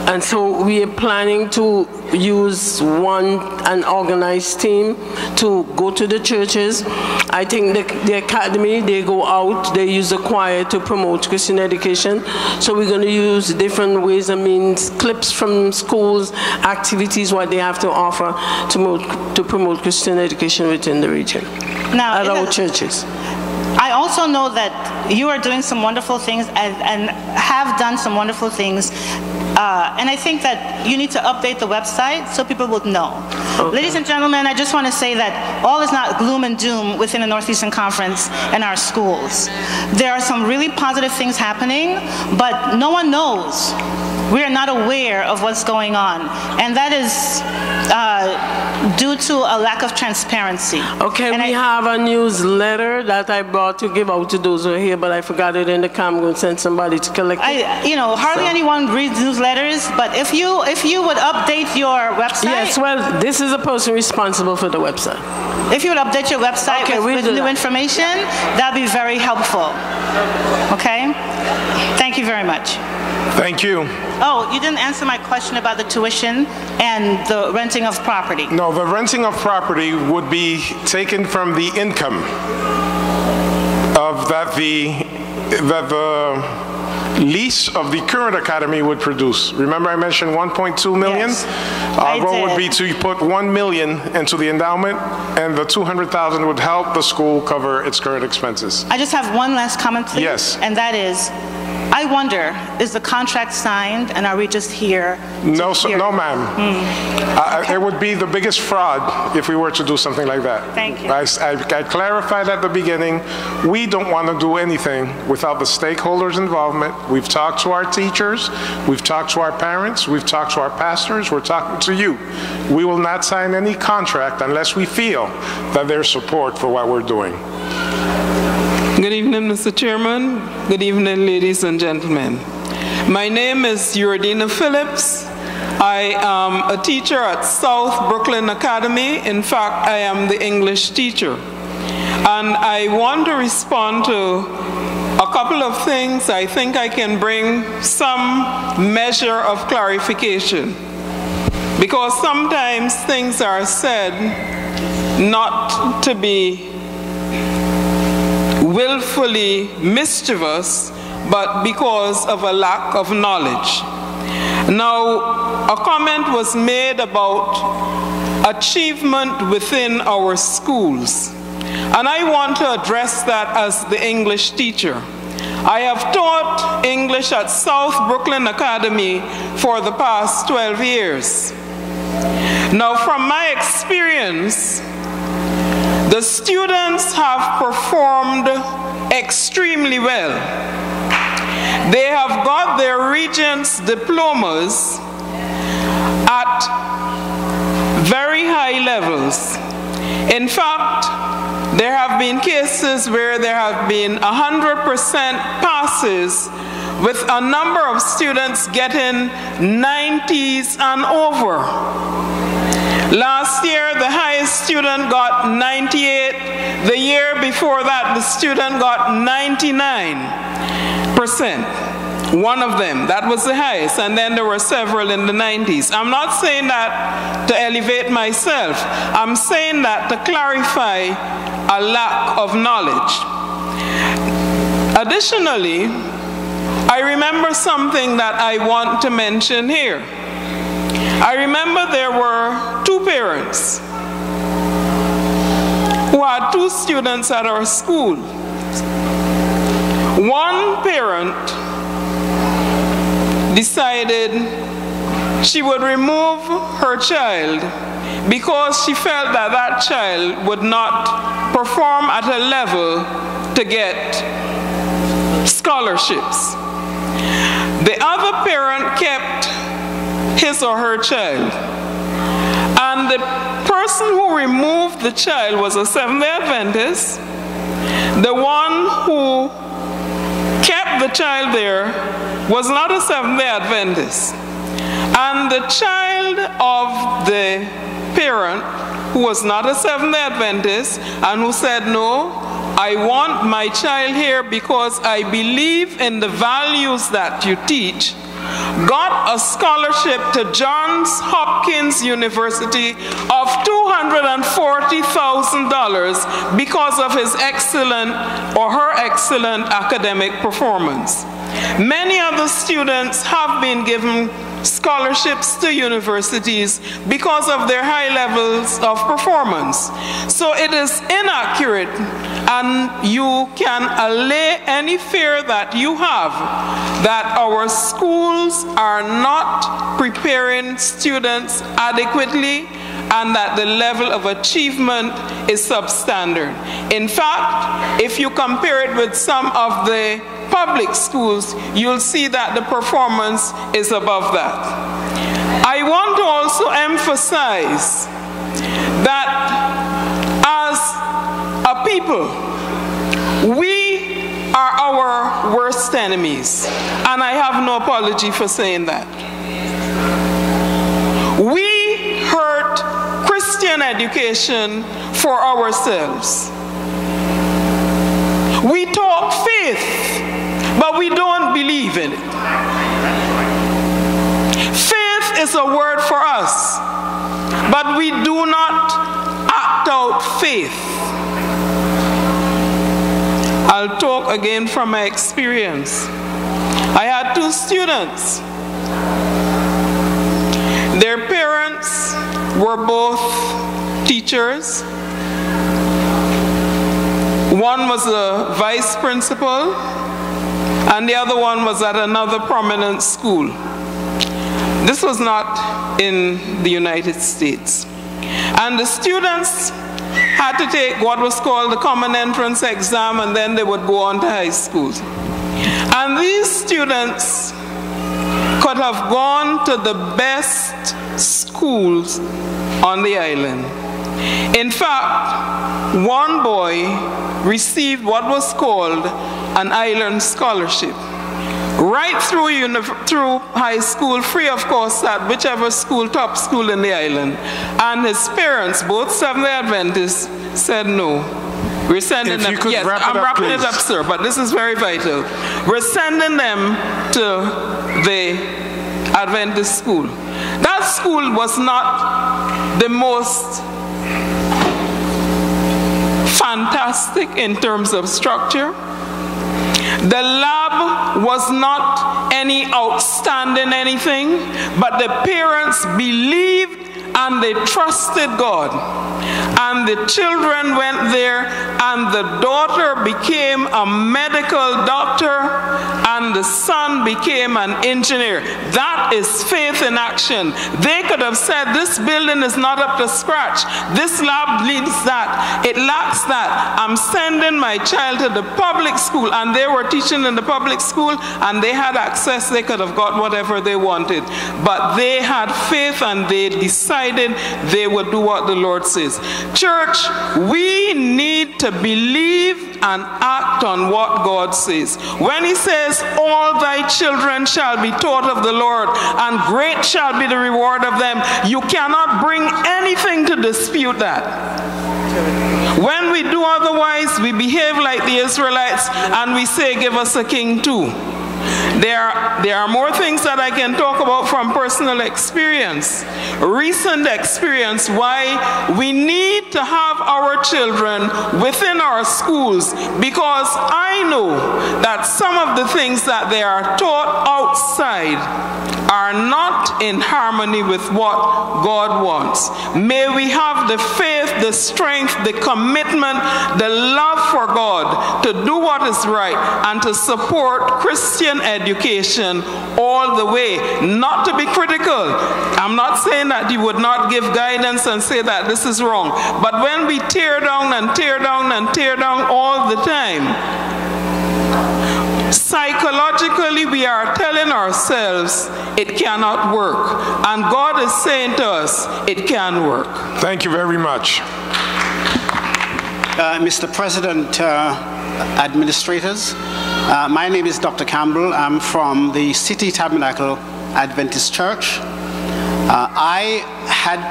And so we are planning to use an organized team to go to the churches. I think the academy, they go out, they use the choir to promote Christian education. So we're going to use different ways and means, clips from schools, activities, what they have to offer to promote Christian education within the region now, at our churches. I also know that you are doing some wonderful things and have done some wonderful things. And I think that you need to update the website so people would know. Okay. Ladies and gentlemen, I just want to say that all is not gloom and doom within the Northeastern Conference and our schools. There are some really positive things happening, but no one knows. We are not aware of what's going on. And that is due to a lack of transparency. Okay, and we have a newsletter that I brought to give out to those who are here, but I forgot it in the car. I'm going to send somebody to collect it. Hardly anyone reads newsletters, but if you would update your website. Yes, well, this is a person responsible for the website. If you would update your website with new information, that'd be very helpful. Okay? Thank you very much. Thank you. Oh, you didn't answer my question about the tuition and the renting of property. No, the renting of property would be taken from the income of that the lease of the current academy would produce. Remember I mentioned 1.2 million? Yes, Our goal would be to put 1 million into the endowment, and the 200,000 would help the school cover its current expenses. I just have one last comment, please. Yes. And that is, I wonder, is the contract signed and are we just here? No, no, ma'am. Okay. It would be the biggest fraud if we were to do something like that. Thank you. I clarified at the beginning, we don't want to do anything without the stakeholders' involvement. We've talked to our teachers, we've talked to our parents, we've talked to our pastors, we're talking to you. We will not sign any contract unless we feel that there's support for what we're doing. Good evening, Mr. Chairman. Good evening, ladies and gentlemen. My name is Uradina Phillips. I am a teacher at South Brooklyn Academy. In fact, I am the English teacher. And I want to respond to a couple of things. I think I can bring some measure of clarification. Because sometimes things are said not to be willfully mischievous, but because of a lack of knowledge. Now, a comment was made about achievement within our schools, and I want to address that as the English teacher. I have taught English at South Brooklyn Academy for the past 12 years. Now, from my experience, the students have performed extremely well. They have got their Regents diplomas at very high levels. In fact, there have been cases where there have been 100% passes, with a number of students getting 90s and over. Last year, the highest student got 98. The year before that, the student got 99%. One of them, that was the highest, and then there were several in the 90s. I'm not saying that to elevate myself. I'm saying that to clarify a lack of knowledge. Additionally, I remember something that I want to mention here. I remember there were two parents who had two students at our school. One parent decided she would remove her child because she felt that that child would not perform at a level to get scholarships. The other parent kept his or her child. And the person who removed the child was a Seventh-day Adventist. The one who kept the child there was not a Seventh-day Adventist. And the child of the parent, who was not a Seventh-day Adventist, and who said, no, I want my child here because I believe in the values that you teach, got a scholarship to Johns Hopkins University of $240,000 because of his excellent or her excellent academic performance. Many other students have been given scholarships to universities because of their high levels of performance. So it is inaccurate, and you can allay any fear that you have that our schools are not preparing students adequately and that the level of achievement is substandard. In fact, if you compare it with some of the public schools, you'll see that the performance is above that. I want to also emphasize that as a people, we are our worst enemies, and I have no apology for saying that. We hurt Christian education for ourselves. We talk faith, but we don't believe in it. Faith is a word for us, but we do not act out faith. I'll talk again from my experience. I had two students. Their parents were both teachers. One was a vice principal, and the other one was at another prominent school. This was not in the United States. And the students had to take what was called the common entrance exam, and then they would go on to high school. And these students could have gone to the best schools on the island. In fact, one boy received what was called an island scholarship. Right through high school, free of course, at whichever school, top school in the island. And his parents, both Seventh-day Adventists, said no. We're sending them. Yes, I'm wrapping it up, sir, but this is very vital. We're sending them to the Adventist school. That school was not the most fantastic in terms of structure. The lab was not any outstanding anything, but the parents believed and they trusted God. And the children went there, and the daughter became a medical doctor, and the son became an engineer. That is faith in action. They could have said, this building is not up to scratch. This lab needs that. It lacks that. I'm sending my child to the public school, and they were teaching in the public school, and they had access. They could have got whatever they wanted. But they had faith, and they decided they would do what the Lord says. Church, we need to believe and act on what God says. When he says, all thy children shall be taught of the Lord, and great shall be the reward of them, you cannot bring anything to dispute that. When we do otherwise, we behave like the Israelites, and we say, give us a king too. There are more things that I can talk about from personal experience, recent experience, why we need to have our children within our schools, because I know that some of the things that they are taught outside are not in harmony with what God wants. May we have the faith, the strength, the commitment, the love for God to do what is right and to support Christian education all the way. Not to be critical. I'm not saying that you would not give guidance and say that this is wrong. But when we tear down and tear down and tear down all the time, psychologically we are telling ourselves it cannot work. And God is saying to us, it can work. Thank you very much. Mr. President, administrators, my name is Dr. Campbell. I'm from the City Tabernacle Adventist Church. I had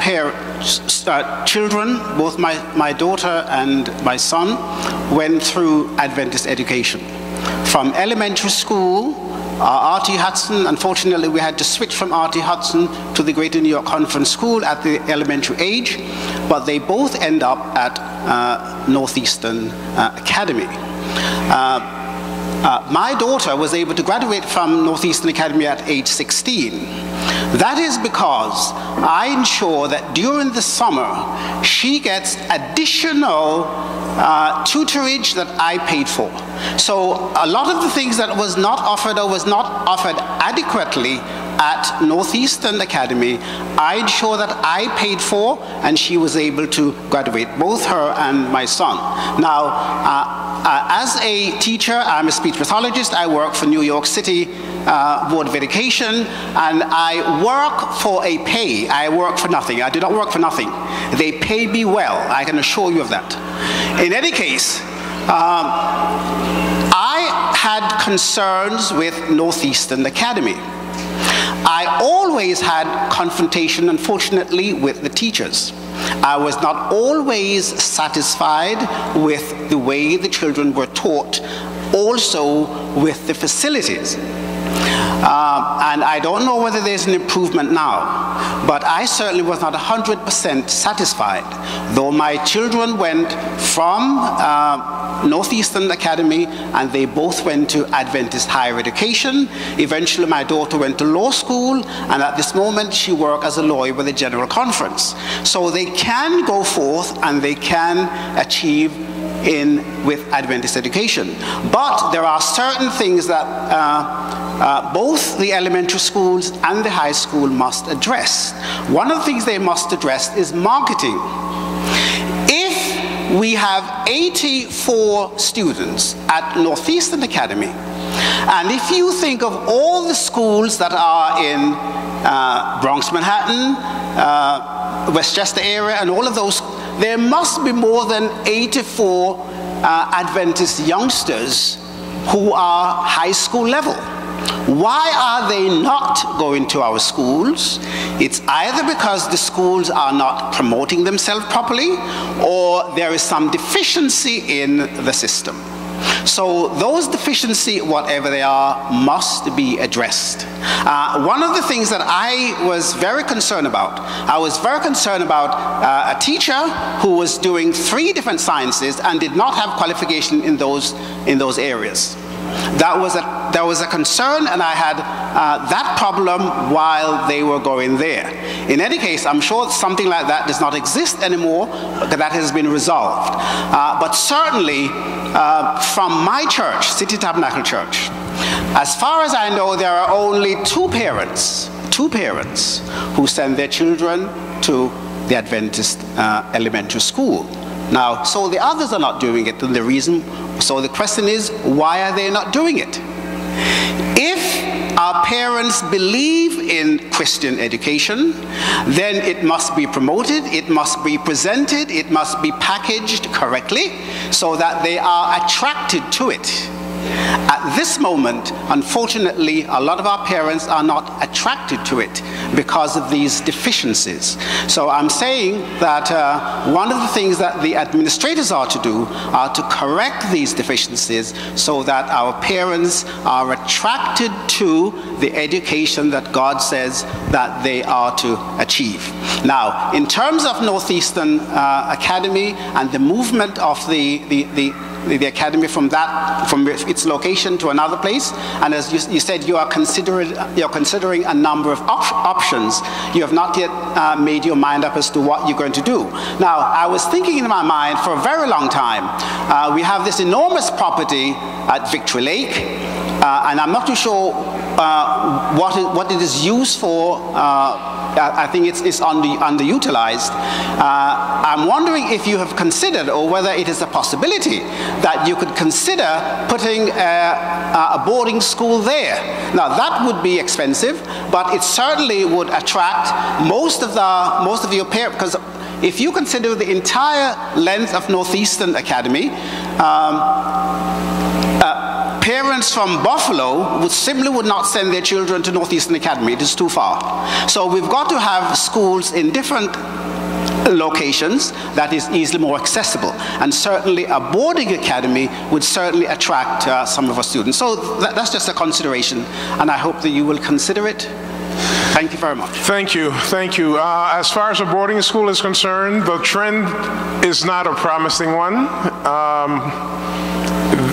children, both my daughter and my son went through Adventist education. From elementary school, R.T. Hudson, unfortunately we had to switch from R.T. Hudson to the Greater New York Conference School at the elementary age, but they both end up at Northeastern Academy. My daughter was able to graduate from Northeastern Academy at age 16. That is because I ensure that during the summer she gets additional tutorage that I paid for. So a lot of the things that was not offered or was not offered adequately at Northeastern Academy, I ensure that I paid for, and she was able to graduate, both her and my son. Now, as a teacher, I'm a speech pathologist. I work for New York City Board of Education, and I work for a pay. I work for nothing. I do not work for nothing. They pay me well. I can assure you of that. In any case, I had concerns with Northeastern Academy. I always had confrontation, unfortunately, with the teachers. I was not always satisfied with the way the children were taught, also with the facilities. And I don't know whether there's an improvement now, but I certainly was not 100% satisfied. Though my children went from Northeastern Academy, and they both went to Adventist higher education. Eventually my daughter went to law school, and at this moment she works as a lawyer with the General Conference. So they can go forth and they can achieve with Adventist education. But there are certain things that both the elementary schools and the high school must address. One of the things they must address is marketing. If we have 84 students at Northeastern Academy, and if you think of all the schools that are in Bronx, Manhattan, Westchester area, and all of those, there must be more than 84 Adventist youngsters who are high school level. Why are they not going to our schools? It's either because the schools are not promoting themselves properly, or there is some deficiency in the system. So those deficiencies, whatever they are, must be addressed. One of the things that I was very concerned about, a teacher who was doing 3 different sciences and did not have qualification in those areas. That there was a concern, and I had that problem while they were going there. In any case, I'm sure something like that does not exist anymore, but that has been resolved. But certainly, from my church, City Tabernacle Church, as far as I know, there are only two parents who send their children to the Adventist elementary school. Now, so the others are not doing it, and so the question is, why are they not doing it? If our parents believe in Christian education, then it must be promoted, it must be presented, it must be packaged correctly so that they are attracted to it. At this moment, unfortunately, a lot of our parents are not attracted to it because of these deficiencies. So I'm saying that one of the things that the administrators are to do are to correct these deficiencies so that our parents are attracted to the education that God says that they are to achieve. Now, in terms of Northeastern Academy and the movement of the academy from its location to another place, and as you said, you're considering a number of options. You have not yet made your mind up as to what you're going to do. Now, I was thinking in my mind for a very long time. We have this enormous property at Victory Lake, and I'm not too sure what it is used for. I think it's underutilized. I'm wondering if you have considered, or whether it is a possibility, that you could consider putting a boarding school there. Now, that would be expensive, but it certainly would attract most of your parents, because if you consider the entire length of Northeastern Academy, parents from Buffalo simply would not send their children to Northeastern Academy. It is too far. So we've got to have schools in different locations that is easily more accessible. And certainly a boarding academy would certainly attract some of our students. So that's just a consideration, and I hope that you will consider it. Thank you very much. Thank you. Thank you. As far as a boarding school is concerned, the trend is not a promising one.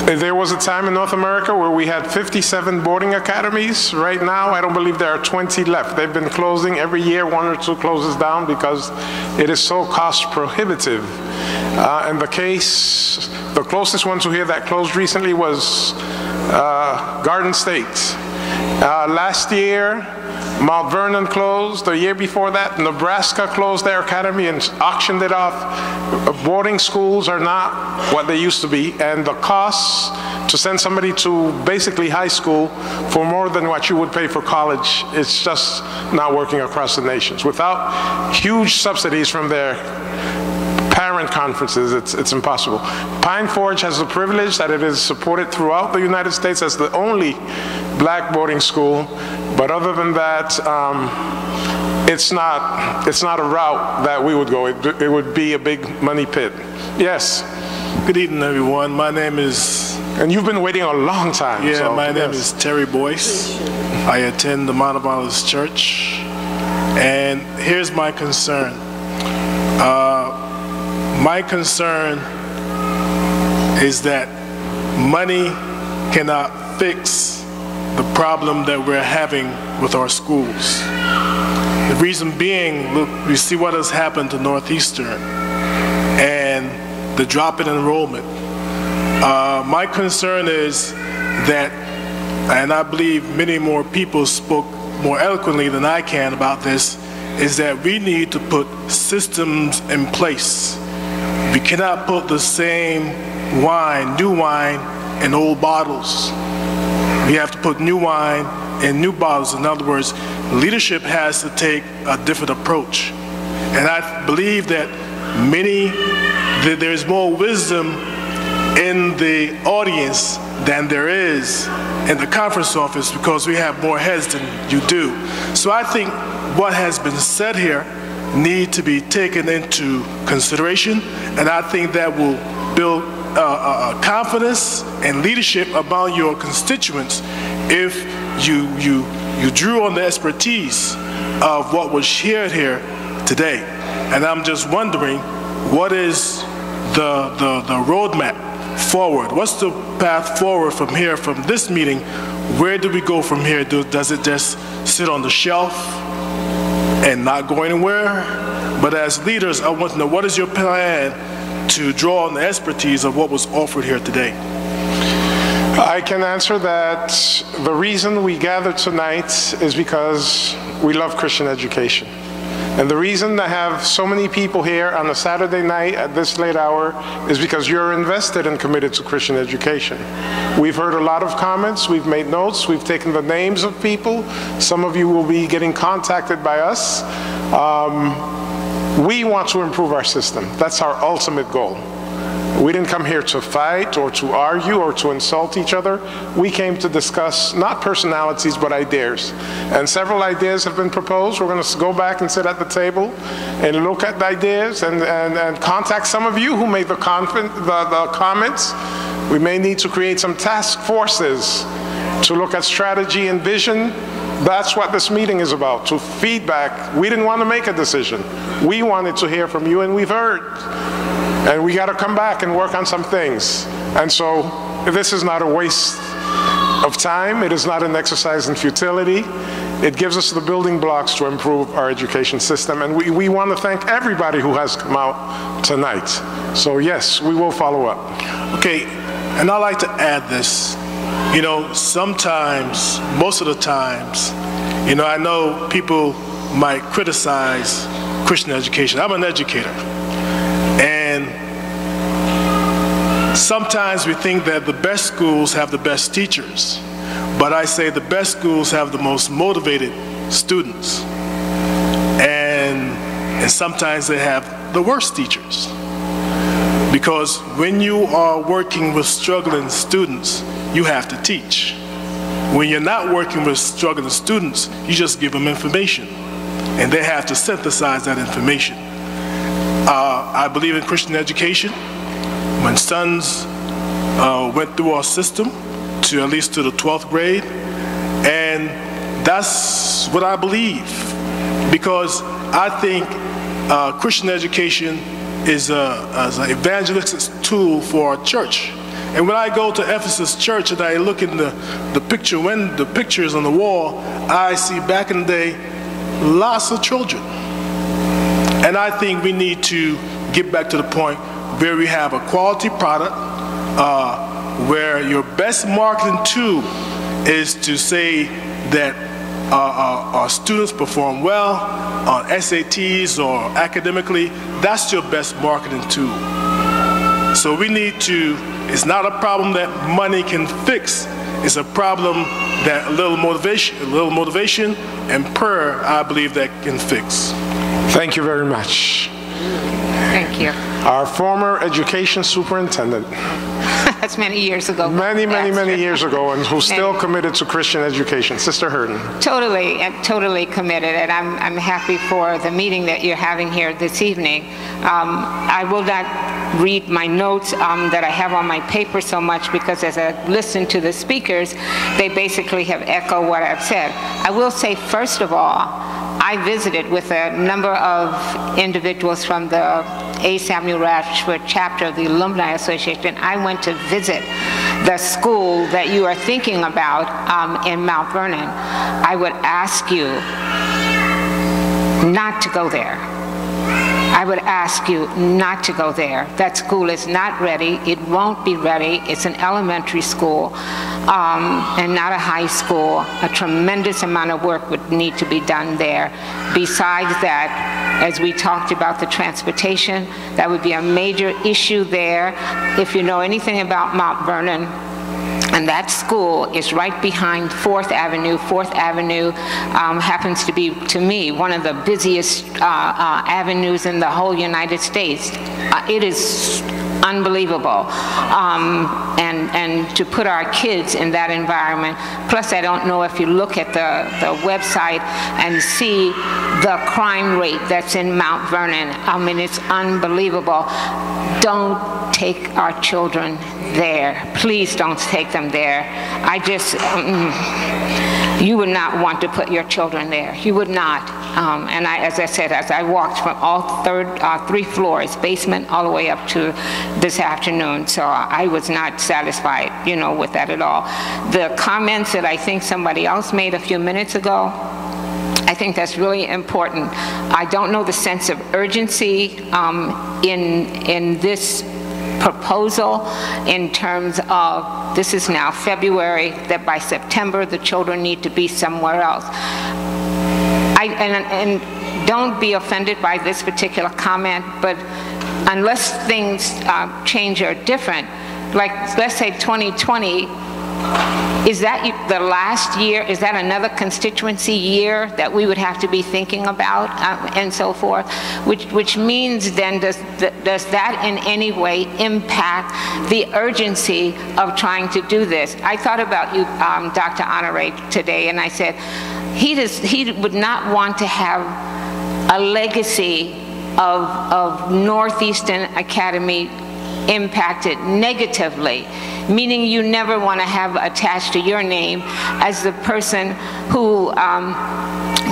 There was a time in North America where we had 57 boarding academies. Right now, I don't believe there are 20 left. They've been closing every year. One or two closes down because it is so cost prohibitive. And the closest one to here that closed recently was Garden State. Last year, Mount Vernon closed. The year before that, Nebraska closed their academy and auctioned it off. Boarding schools are not what they used to be, and the costs to send somebody to basically high school for more than what you would pay for college, it's just not working across the nations. Without huge subsidies from their parent conferences, it's impossible. Pine Forge has the privilege that it is supported throughout the United States as the only black boarding school, but other than that, it's not a route that we would go. It would be a big money pit. Yes. Good evening, everyone. My name is... And you've been waiting a long time. Yeah, so, my name is Terry Boyce. I attend the Mount of Olives Church. And here's my concern. My concern is that money cannot fix the problem that we're having with our schools. The reason being, look, we see what has happened to Northeastern and the drop in enrollment. My concern is that, and I believe many more people spoke more eloquently than I can about this, is that we need to put systems in place. We cannot put the same wine, new wine, in old bottles. We have to put new wine in new bottles. In other words, leadership has to take a different approach. And I believe that there's more wisdom in the audience than there is in the conference office, because we have more heads than you do. So I think what has been said here need to be taken into consideration, and I think that will build confidence and leadership among your constituents if you drew on the expertise of what was shared here today. And I'm just wondering, what is the roadmap forward? What's the path forward from here, from this meeting? Where do we go from here? Does it just sit on the shelf and not go anywhere? But as leaders, I want to know, what is your plan to draw on the expertise of what was offered here today? I can answer that. The reason we gathered tonight is because we love Christian education. And the reason I have so many people here on a Saturday night at this late hour is because you're invested and committed to Christian education. We've heard a lot of comments, we've made notes, we've taken the names of people. Some of you will be getting contacted by us. We want to improve our system. That's our ultimate goal. We didn't come here to fight or to argue or to insult each other. We came to discuss not personalities but ideas. And several ideas have been proposed. We're going to go back and sit at the table and look at the ideas and contact some of you who made the comments. We may need to create some task forces to look at strategy and vision. That's what this meeting is about, to feedback. We didn't want to make a decision. We wanted to hear from you, and we've heard. And we got to come back and work on some things. And so this is not a waste of time. It is not an exercise in futility. It gives us the building blocks to improve our education system. And we want to thank everybody who has come out tonight. So yes, we will follow up. Okay, and I'd like to add this. You know, sometimes, most of the times, you know, I know people might criticize Christian education. I'm an educator. And sometimes we think that the best schools have the best teachers. But I say the best schools have the most motivated students. And sometimes they have the worst teachers. Because when you are working with struggling students, you have to teach. When you're not working with struggling students, you just give them information. And they have to synthesize that information. I believe in Christian education. My sons went through our system to at least to the 12th grade. And that's what I believe. Because I think Christian education is an evangelistic tool for our church. And when I go to Ephesus Church and I look in the pictures on the wall, I see back in the day lots of children. And I think we need to get back to the point where we have a quality product, where your best marketing tool is to say that our students perform well on SATs or academically. That's your best marketing tool. So we need to, it's not a problem that money can fix. It's a problem that a little motivation and prayer, I believe, that can fix. Thank you very much. Thank you. Our former education superintendent. That's many years ago. Many years ago, and who's still committed to Christian education. Sister Hurden. Totally committed, and I'm happy for the meeting that you're having here this evening. I will not read my notes that I have on my paper so much, because as I listen to the speakers, they basically have echoed what I've said. I will say, first of all, I visited with a number of individuals from the A. Samuel Rashford chapter of the Alumni Association. I went to visit the school that you are thinking about in Mount Vernon. I would ask you not to go there. I would ask you not to go there. That school is not ready. It won't be ready. It's an elementary school and not a high school. A tremendous amount of work would need to be done there. Besides that, as we talked about the transportation, that would be a major issue there. If you know anything about Mount Vernon, and that school is right behind 4th Avenue. 4th Avenue happens to be, to me, one of the busiest avenues in the whole United States. It is unbelievable. And to put our kids in that environment, plus I don't know if you look at the website and see the crime rate that's in Mount Vernon. I mean, it's unbelievable. Don't take our children there. Please don't take them there. I just, you would not want to put your children there. You would not. And as I said, as I walked from all 3 floors, basement all the way up to this afternoon, so I was not satisfied, with that at all. The comments that I think somebody else made a few minutes ago, I think that's really important. I don't know the sense of urgency in this proposal in terms of, this is now February, that by September the children need to be somewhere else. And don't be offended by this particular comment, but unless things change or different, like let's say 2020, is that the last year? Is that another constituency year that we would have to be thinking about and so forth? Which means then, does that in any way impact the urgency of trying to do this? I thought about you, Dr. Honore, today, and I said, he would not want to have a legacy of Northeastern Academy impacted negatively, meaning you never want to have attached to your name as the person who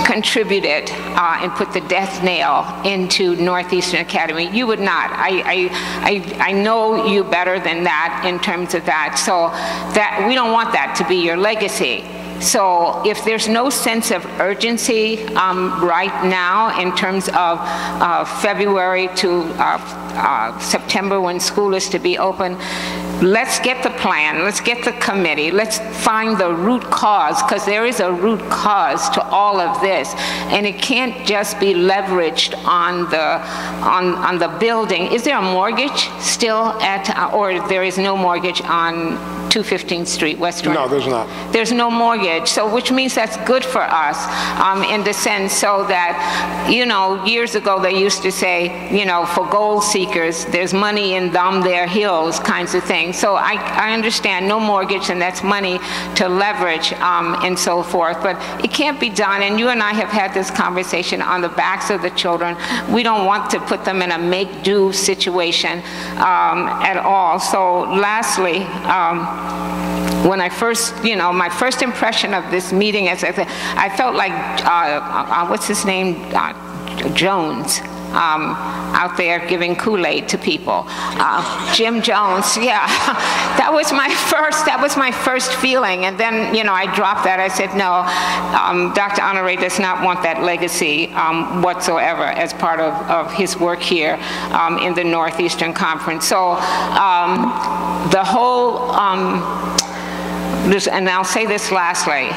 contributed and put the death nail into Northeastern Academy. You would not. I know you better than that in terms of that. So that we don't want that to be your legacy. So if there's no sense of urgency right now in terms of February to September when school is to be open, let's get the plan, let's get the committee, let's find the root cause, because there is a root cause to all of this, and it can't just be leveraged on the building. Is there a mortgage still at, or there is no mortgage on 215th Street, West Orange? No, there's not. There's no mortgage, so which means that's good for us in the sense so that, years ago they used to say, for gold seekers, there's money in their hills kinds of things. So I understand no mortgage, and that's money to leverage and so forth, but it can't be done, and you and I have had this conversation on the backs of the children. We don't want to put them in a make-do situation at all. So lastly, when I first, my first impression of this meeting, as I felt like, what's his name, Jones, out there giving Kool-Aid to people. Jim Jones, yeah. That was my first feeling, and then, I dropped that. I said, no, Dr. Honore does not want that legacy whatsoever as part of his work here in the Northeastern Conference. So the whole, and I'll say this lastly,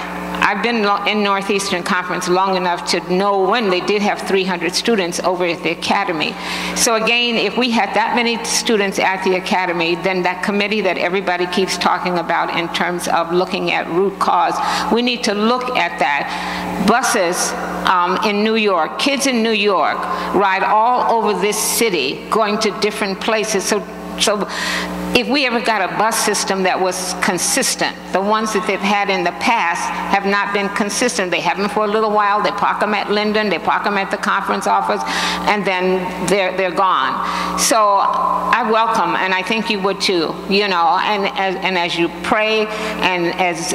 I've been in Northeastern Conference long enough to know when they did have 300 students over at the Academy. So again, if we had that many students at the Academy, then that committee that everybody keeps talking about in terms of looking at root cause, we need to look at that. Buses in New York, kids in New York ride all over this city going to different places. So if we ever got a bus system that was consistent, the ones that they've had in the past have not been consistent. They have them for a little while, they park them at Linden, they park them at the conference office, and then they're gone. So I welcome, and I think you would too, and as you pray, and as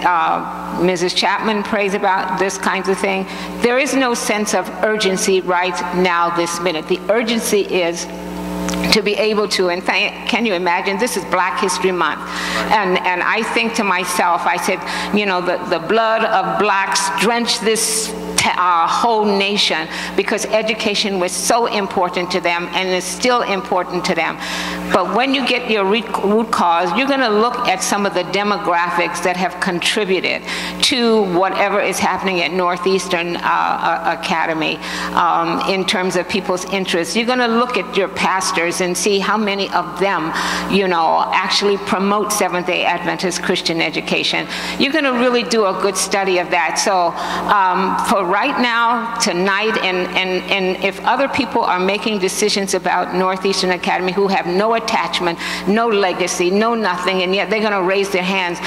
Mrs. Chapman prays about this kinds of thing, there is no sense of urgency right now, this minute. The urgency is to be able to, and can you imagine, this is Black History Month, and I think to myself, I said, the blood of blacks drenched this whole nation because education was so important to them and is still important to them. But when you get your root cause, you're going to look at some of the demographics that have contributed to whatever is happening at Northeastern Academy in terms of people's interests. You're going to look at your pastors and see how many of them, actually promote Seventh-day Adventist Christian education. You're going to really do a good study of that. So for right now, tonight, and if other people are making decisions about Northeastern Academy who have no attachment, no legacy, no nothing, and yet they're going to raise their hands,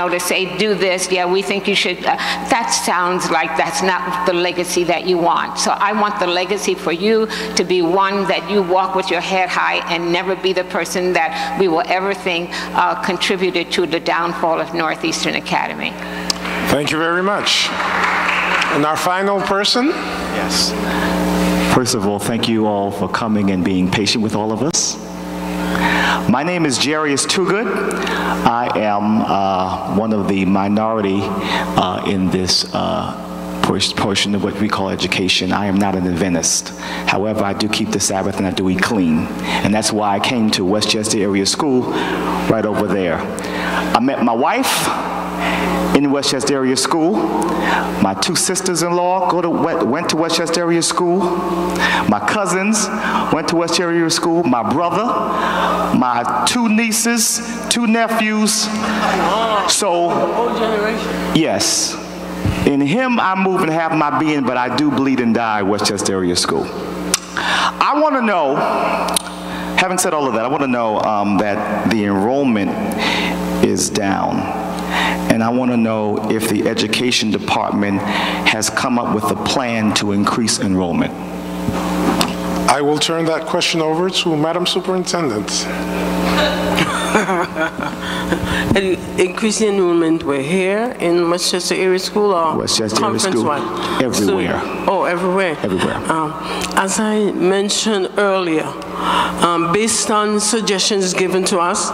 to say, do this, yeah, we think you should, that sounds like that's not the legacy that you want. So I want the legacy for you to be one that you walk with your head high and never be the person that we will ever think contributed to the downfall of Northeastern Academy. Thank you very much. And our final person? Yes. First of all, thank you all for coming and being patient with all of us. My name is Jarius Toogood. I am one of the minority in this portion of what we call education. I am not an Adventist. However, I do keep the Sabbath and I do eat clean. And that's why I came to Westchester Area School right over there. I met my wife in Westchester Area School. My two sisters-in-law went to Westchester Area School. My cousins went to Westchester Area School. My brother, my two nieces, two nephews. So, yes. In him, I move and have my being, but I do bleed and die Westchester Area School. I want to know, having said all of that, I want to know that the enrollment is down. And I want to know if the education department has come up with a plan to increase enrollment. I will turn that question over to Madam Superintendent. Increasing enrollment, we're here in Westchester Area School or Westchester Area School, everywhere. So, everywhere? Everywhere. As I mentioned earlier, based on suggestions given to us,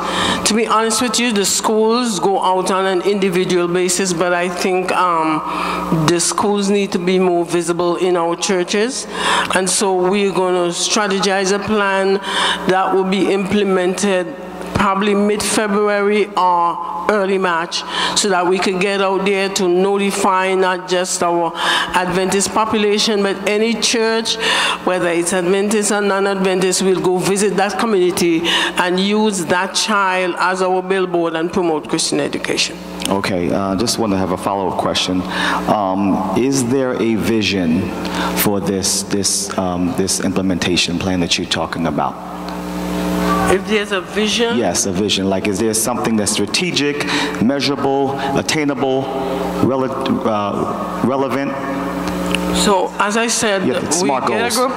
to be honest with you, the schools go out on an individual basis, but I think the schools need to be more visible in our churches. And so we're going to strategize a plan that will be implemented probably mid-February or early March, so that we could get out there to notify not just our Adventist population, but any church, whether it's Adventist or non-Adventist, will go visit that community and use that child as our billboard and promote Christian education. Okay, just want to have a follow-up question. Is there a vision for this implementation plan that you're talking about? If there's a vision? Yes, a vision. Like, is there something that's strategic, measurable, attainable, relevant? So, as I said, we get a group.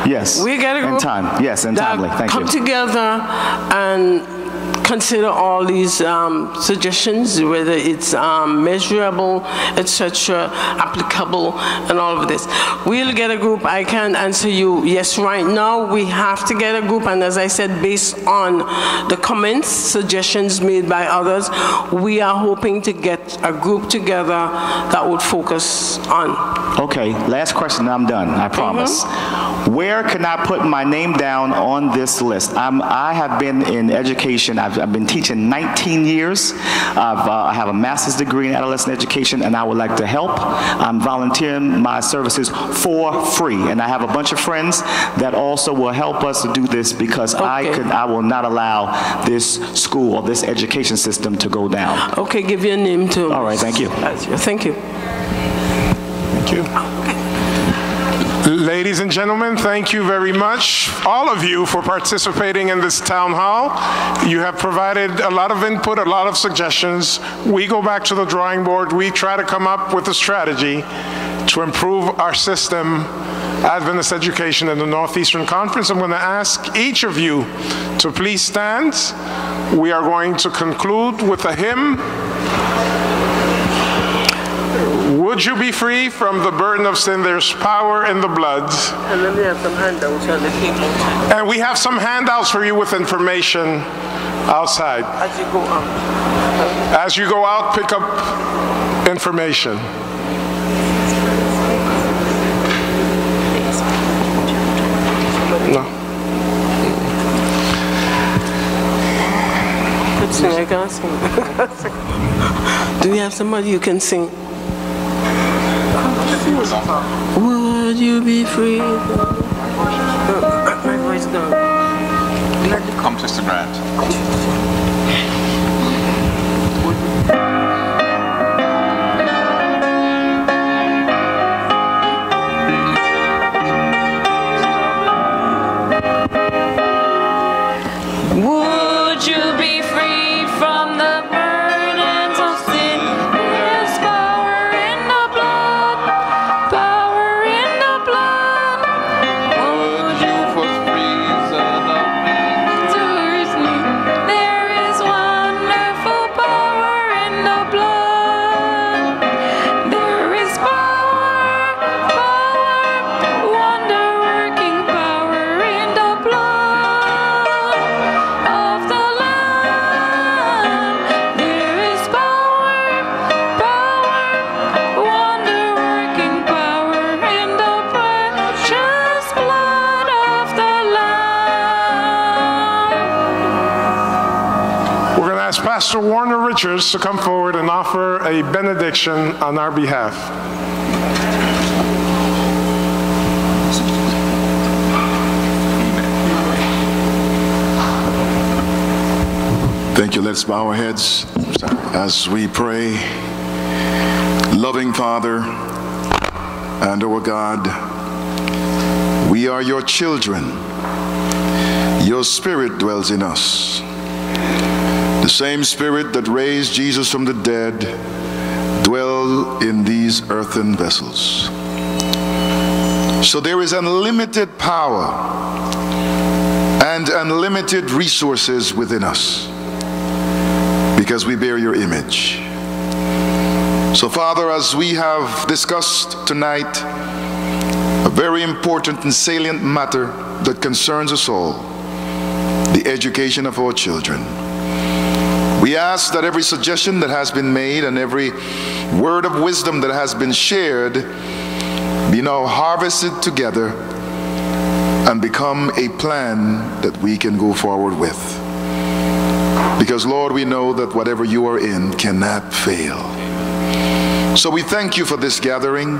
Yes. We get a group. In time. Yes, and timely. Thank you. Come together and consider all these suggestions, whether it's measurable, etc., applicable, and all of this. We'll get a group. I can't answer you yes right now. We have to get a group, and as I said, based on the comments, suggestions made by others, we are hoping to get a group together that would focus on. Okay, last question, I'm done, I promise. Where can I put my name down on this list? I have been in education. I've been teaching 19 years. I have a master's degree in adolescent education, and I would like to help. I'm volunteering my services for free, and I have a bunch of friends that also will help us to do this, because I will not allow this school or this education system to go down. Okay, give your name to. All right, thank you. Thank you. Thank you. Ladies and gentlemen, thank you very much, all of you, for participating in this town hall. You have provided a lot of input, a lot of suggestions. We go back to the drawing board. We try to come up with a strategy to improve our system, Adventist education in the Northeastern Conference. I'm going to ask each of you to please stand. We are going to conclude with a hymn. Would you be free from the burden of sin? There's power in the blood. And then we have some handouts on the table. And we have some handouts for you with information outside. As you go out. As you go out, pick up information. No. Good sing, I can sing. Do you have somebody you can sing? Would you be free? My voice gone. Come, Sister Grant. Would you be free from the burdens of sin? There's power in the blood, power in the blood. Would you for reason of me? There Pastor Warner Richards to come forward and offer a benediction on our behalf. Thank you. Let's bow our heads as we pray. Loving Father and our God, we are your children. Your Spirit dwells in us. The same Spirit that raised Jesus from the dead dwell in these earthen vessels. So there is unlimited power and unlimited resources within us, because we bear your image. So Father, as we have discussed tonight a very important and salient matter that concerns us all, the education of our children, we ask that every suggestion that has been made and every word of wisdom that has been shared be now harvested together and become a plan that we can go forward with. Because Lord, we know that whatever you are in cannot fail. So we thank you for this gathering.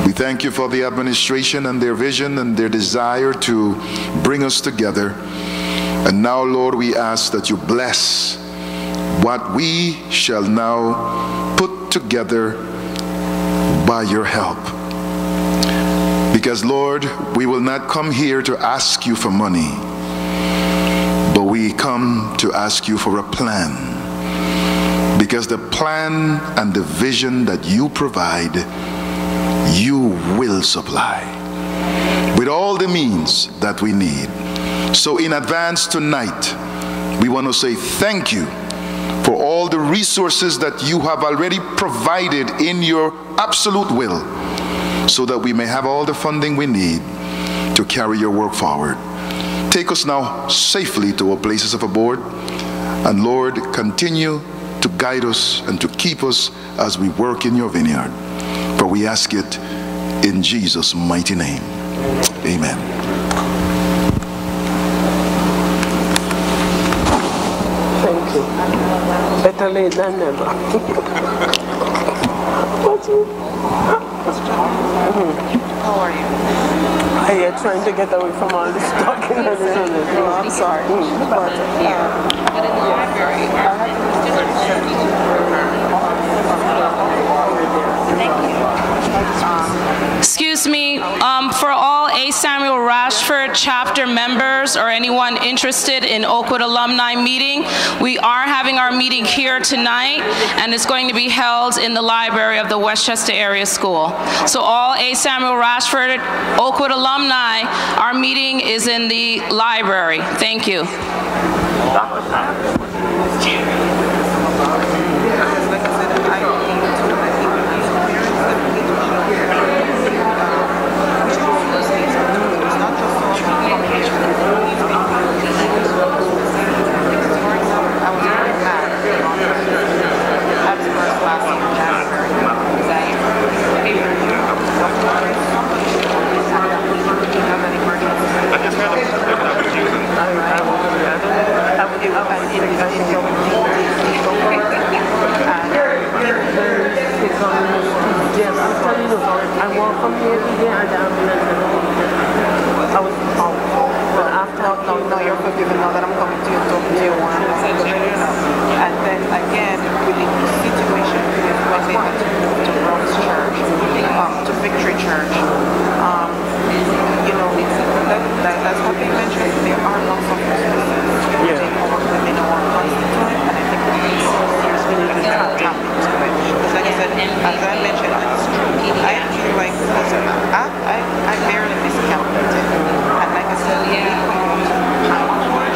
We thank you for the administration and their vision and their desire to bring us together. And now, Lord, we ask that you bless what we shall now put together by your help. Because, Lord, we will not come here to ask you for money, but we come to ask you for a plan. Because the plan and the vision that you provide, you will supply with all the means that we need. So in advance tonight, we want to say thank you for all the resources that you have already provided in your absolute will, so that we may have all the funding we need to carry your work forward. Take us now safely to our places of abode, and Lord, continue to guide us and to keep us as we work in your vineyard. For we ask it in Jesus' mighty name. Amen. Thank you. Better late than never. How are you? I am trying to get away from all this talking. I'm sorry. But in the library, Excuse me, for all A. Samuel Rashford chapter members or anyone interested in Oakwood alumni meeting, we are having our meeting here tonight, and it's going to be held in the library of the Westchester Area School. So all A. Samuel Rashford Oakwood alumni, our meeting is in the library. Thank you. No, you're forgiven now that I'm coming to you, talking to you one. And then again, with the situation when they had to move to Bronx Church, to Victory Church, you know, that's what they mentioned. There are lots of resources to take over women in our constituent, and I think we need to seriously tap into it. Because like I said, as I mentioned, it's true. I feel like, listen, I barely miscalculated. And like I said,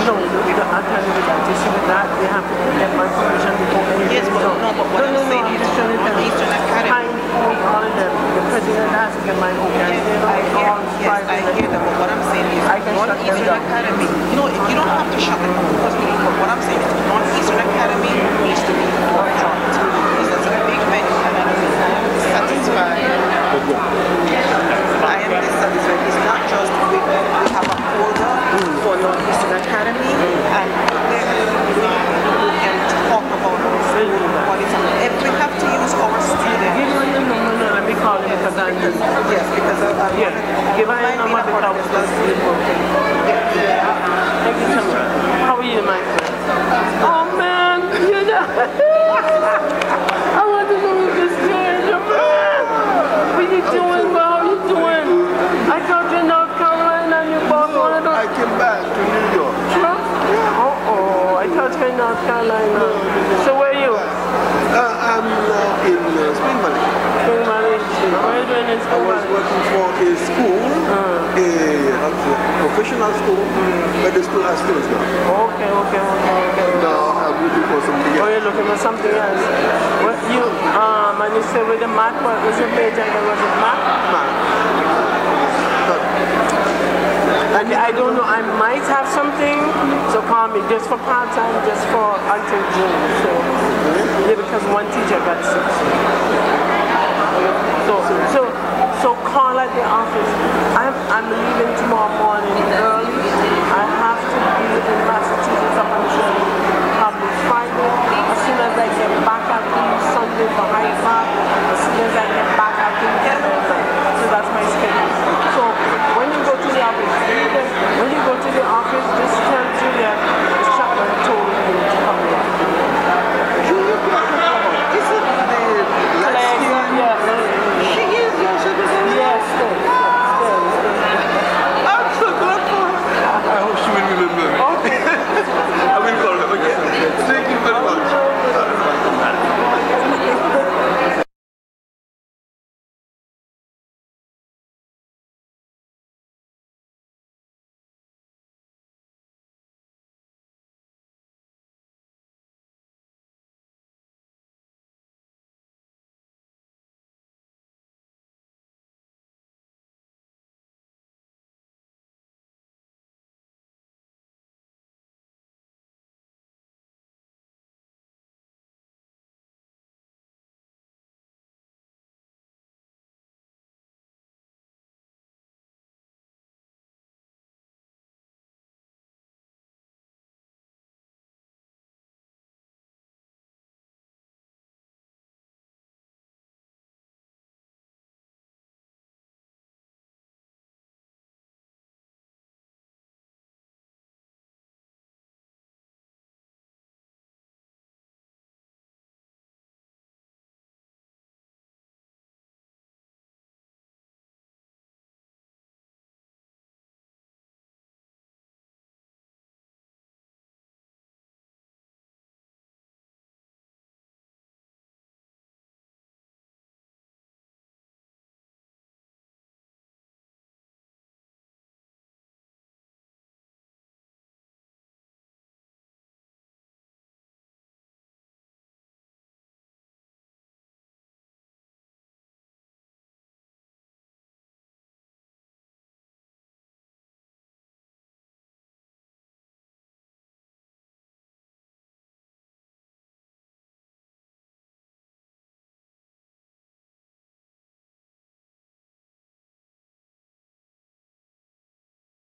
no, we don't have to do that. You see with that, we have to get my permission before anything. Yes, but no, but what I'm saying is on Eastern Academy. All of them. The president has to get my okay. Yes, I hear that, but what I'm saying is Northeastern Academy, no, you don't have to shut them down, because what I'm saying is Northeastern Academy needs to be forefront, because that's a big venue, and I am dissatisfied. I am dissatisfied. It's not just we have a quota for Northeastern Academy, and there are people who can came back to New York. Sure? Yeah. Oh, I thought you were in North Carolina. So where are you? I'm in Spring Valley. Spring Valley. What are you doing in Spring Valley? I was working for a school, a professional school, but the school has closed now. Okay. Now I'm looking for something else. Oh, you're looking for something else. What you, and you say with the math, what was your major? Was it math? Math. Okay, I don't know, I might have something, so call me just for part-time, just for until June. So, yeah, because one teacher got sick. So call at the office. I'm leaving tomorrow morning early.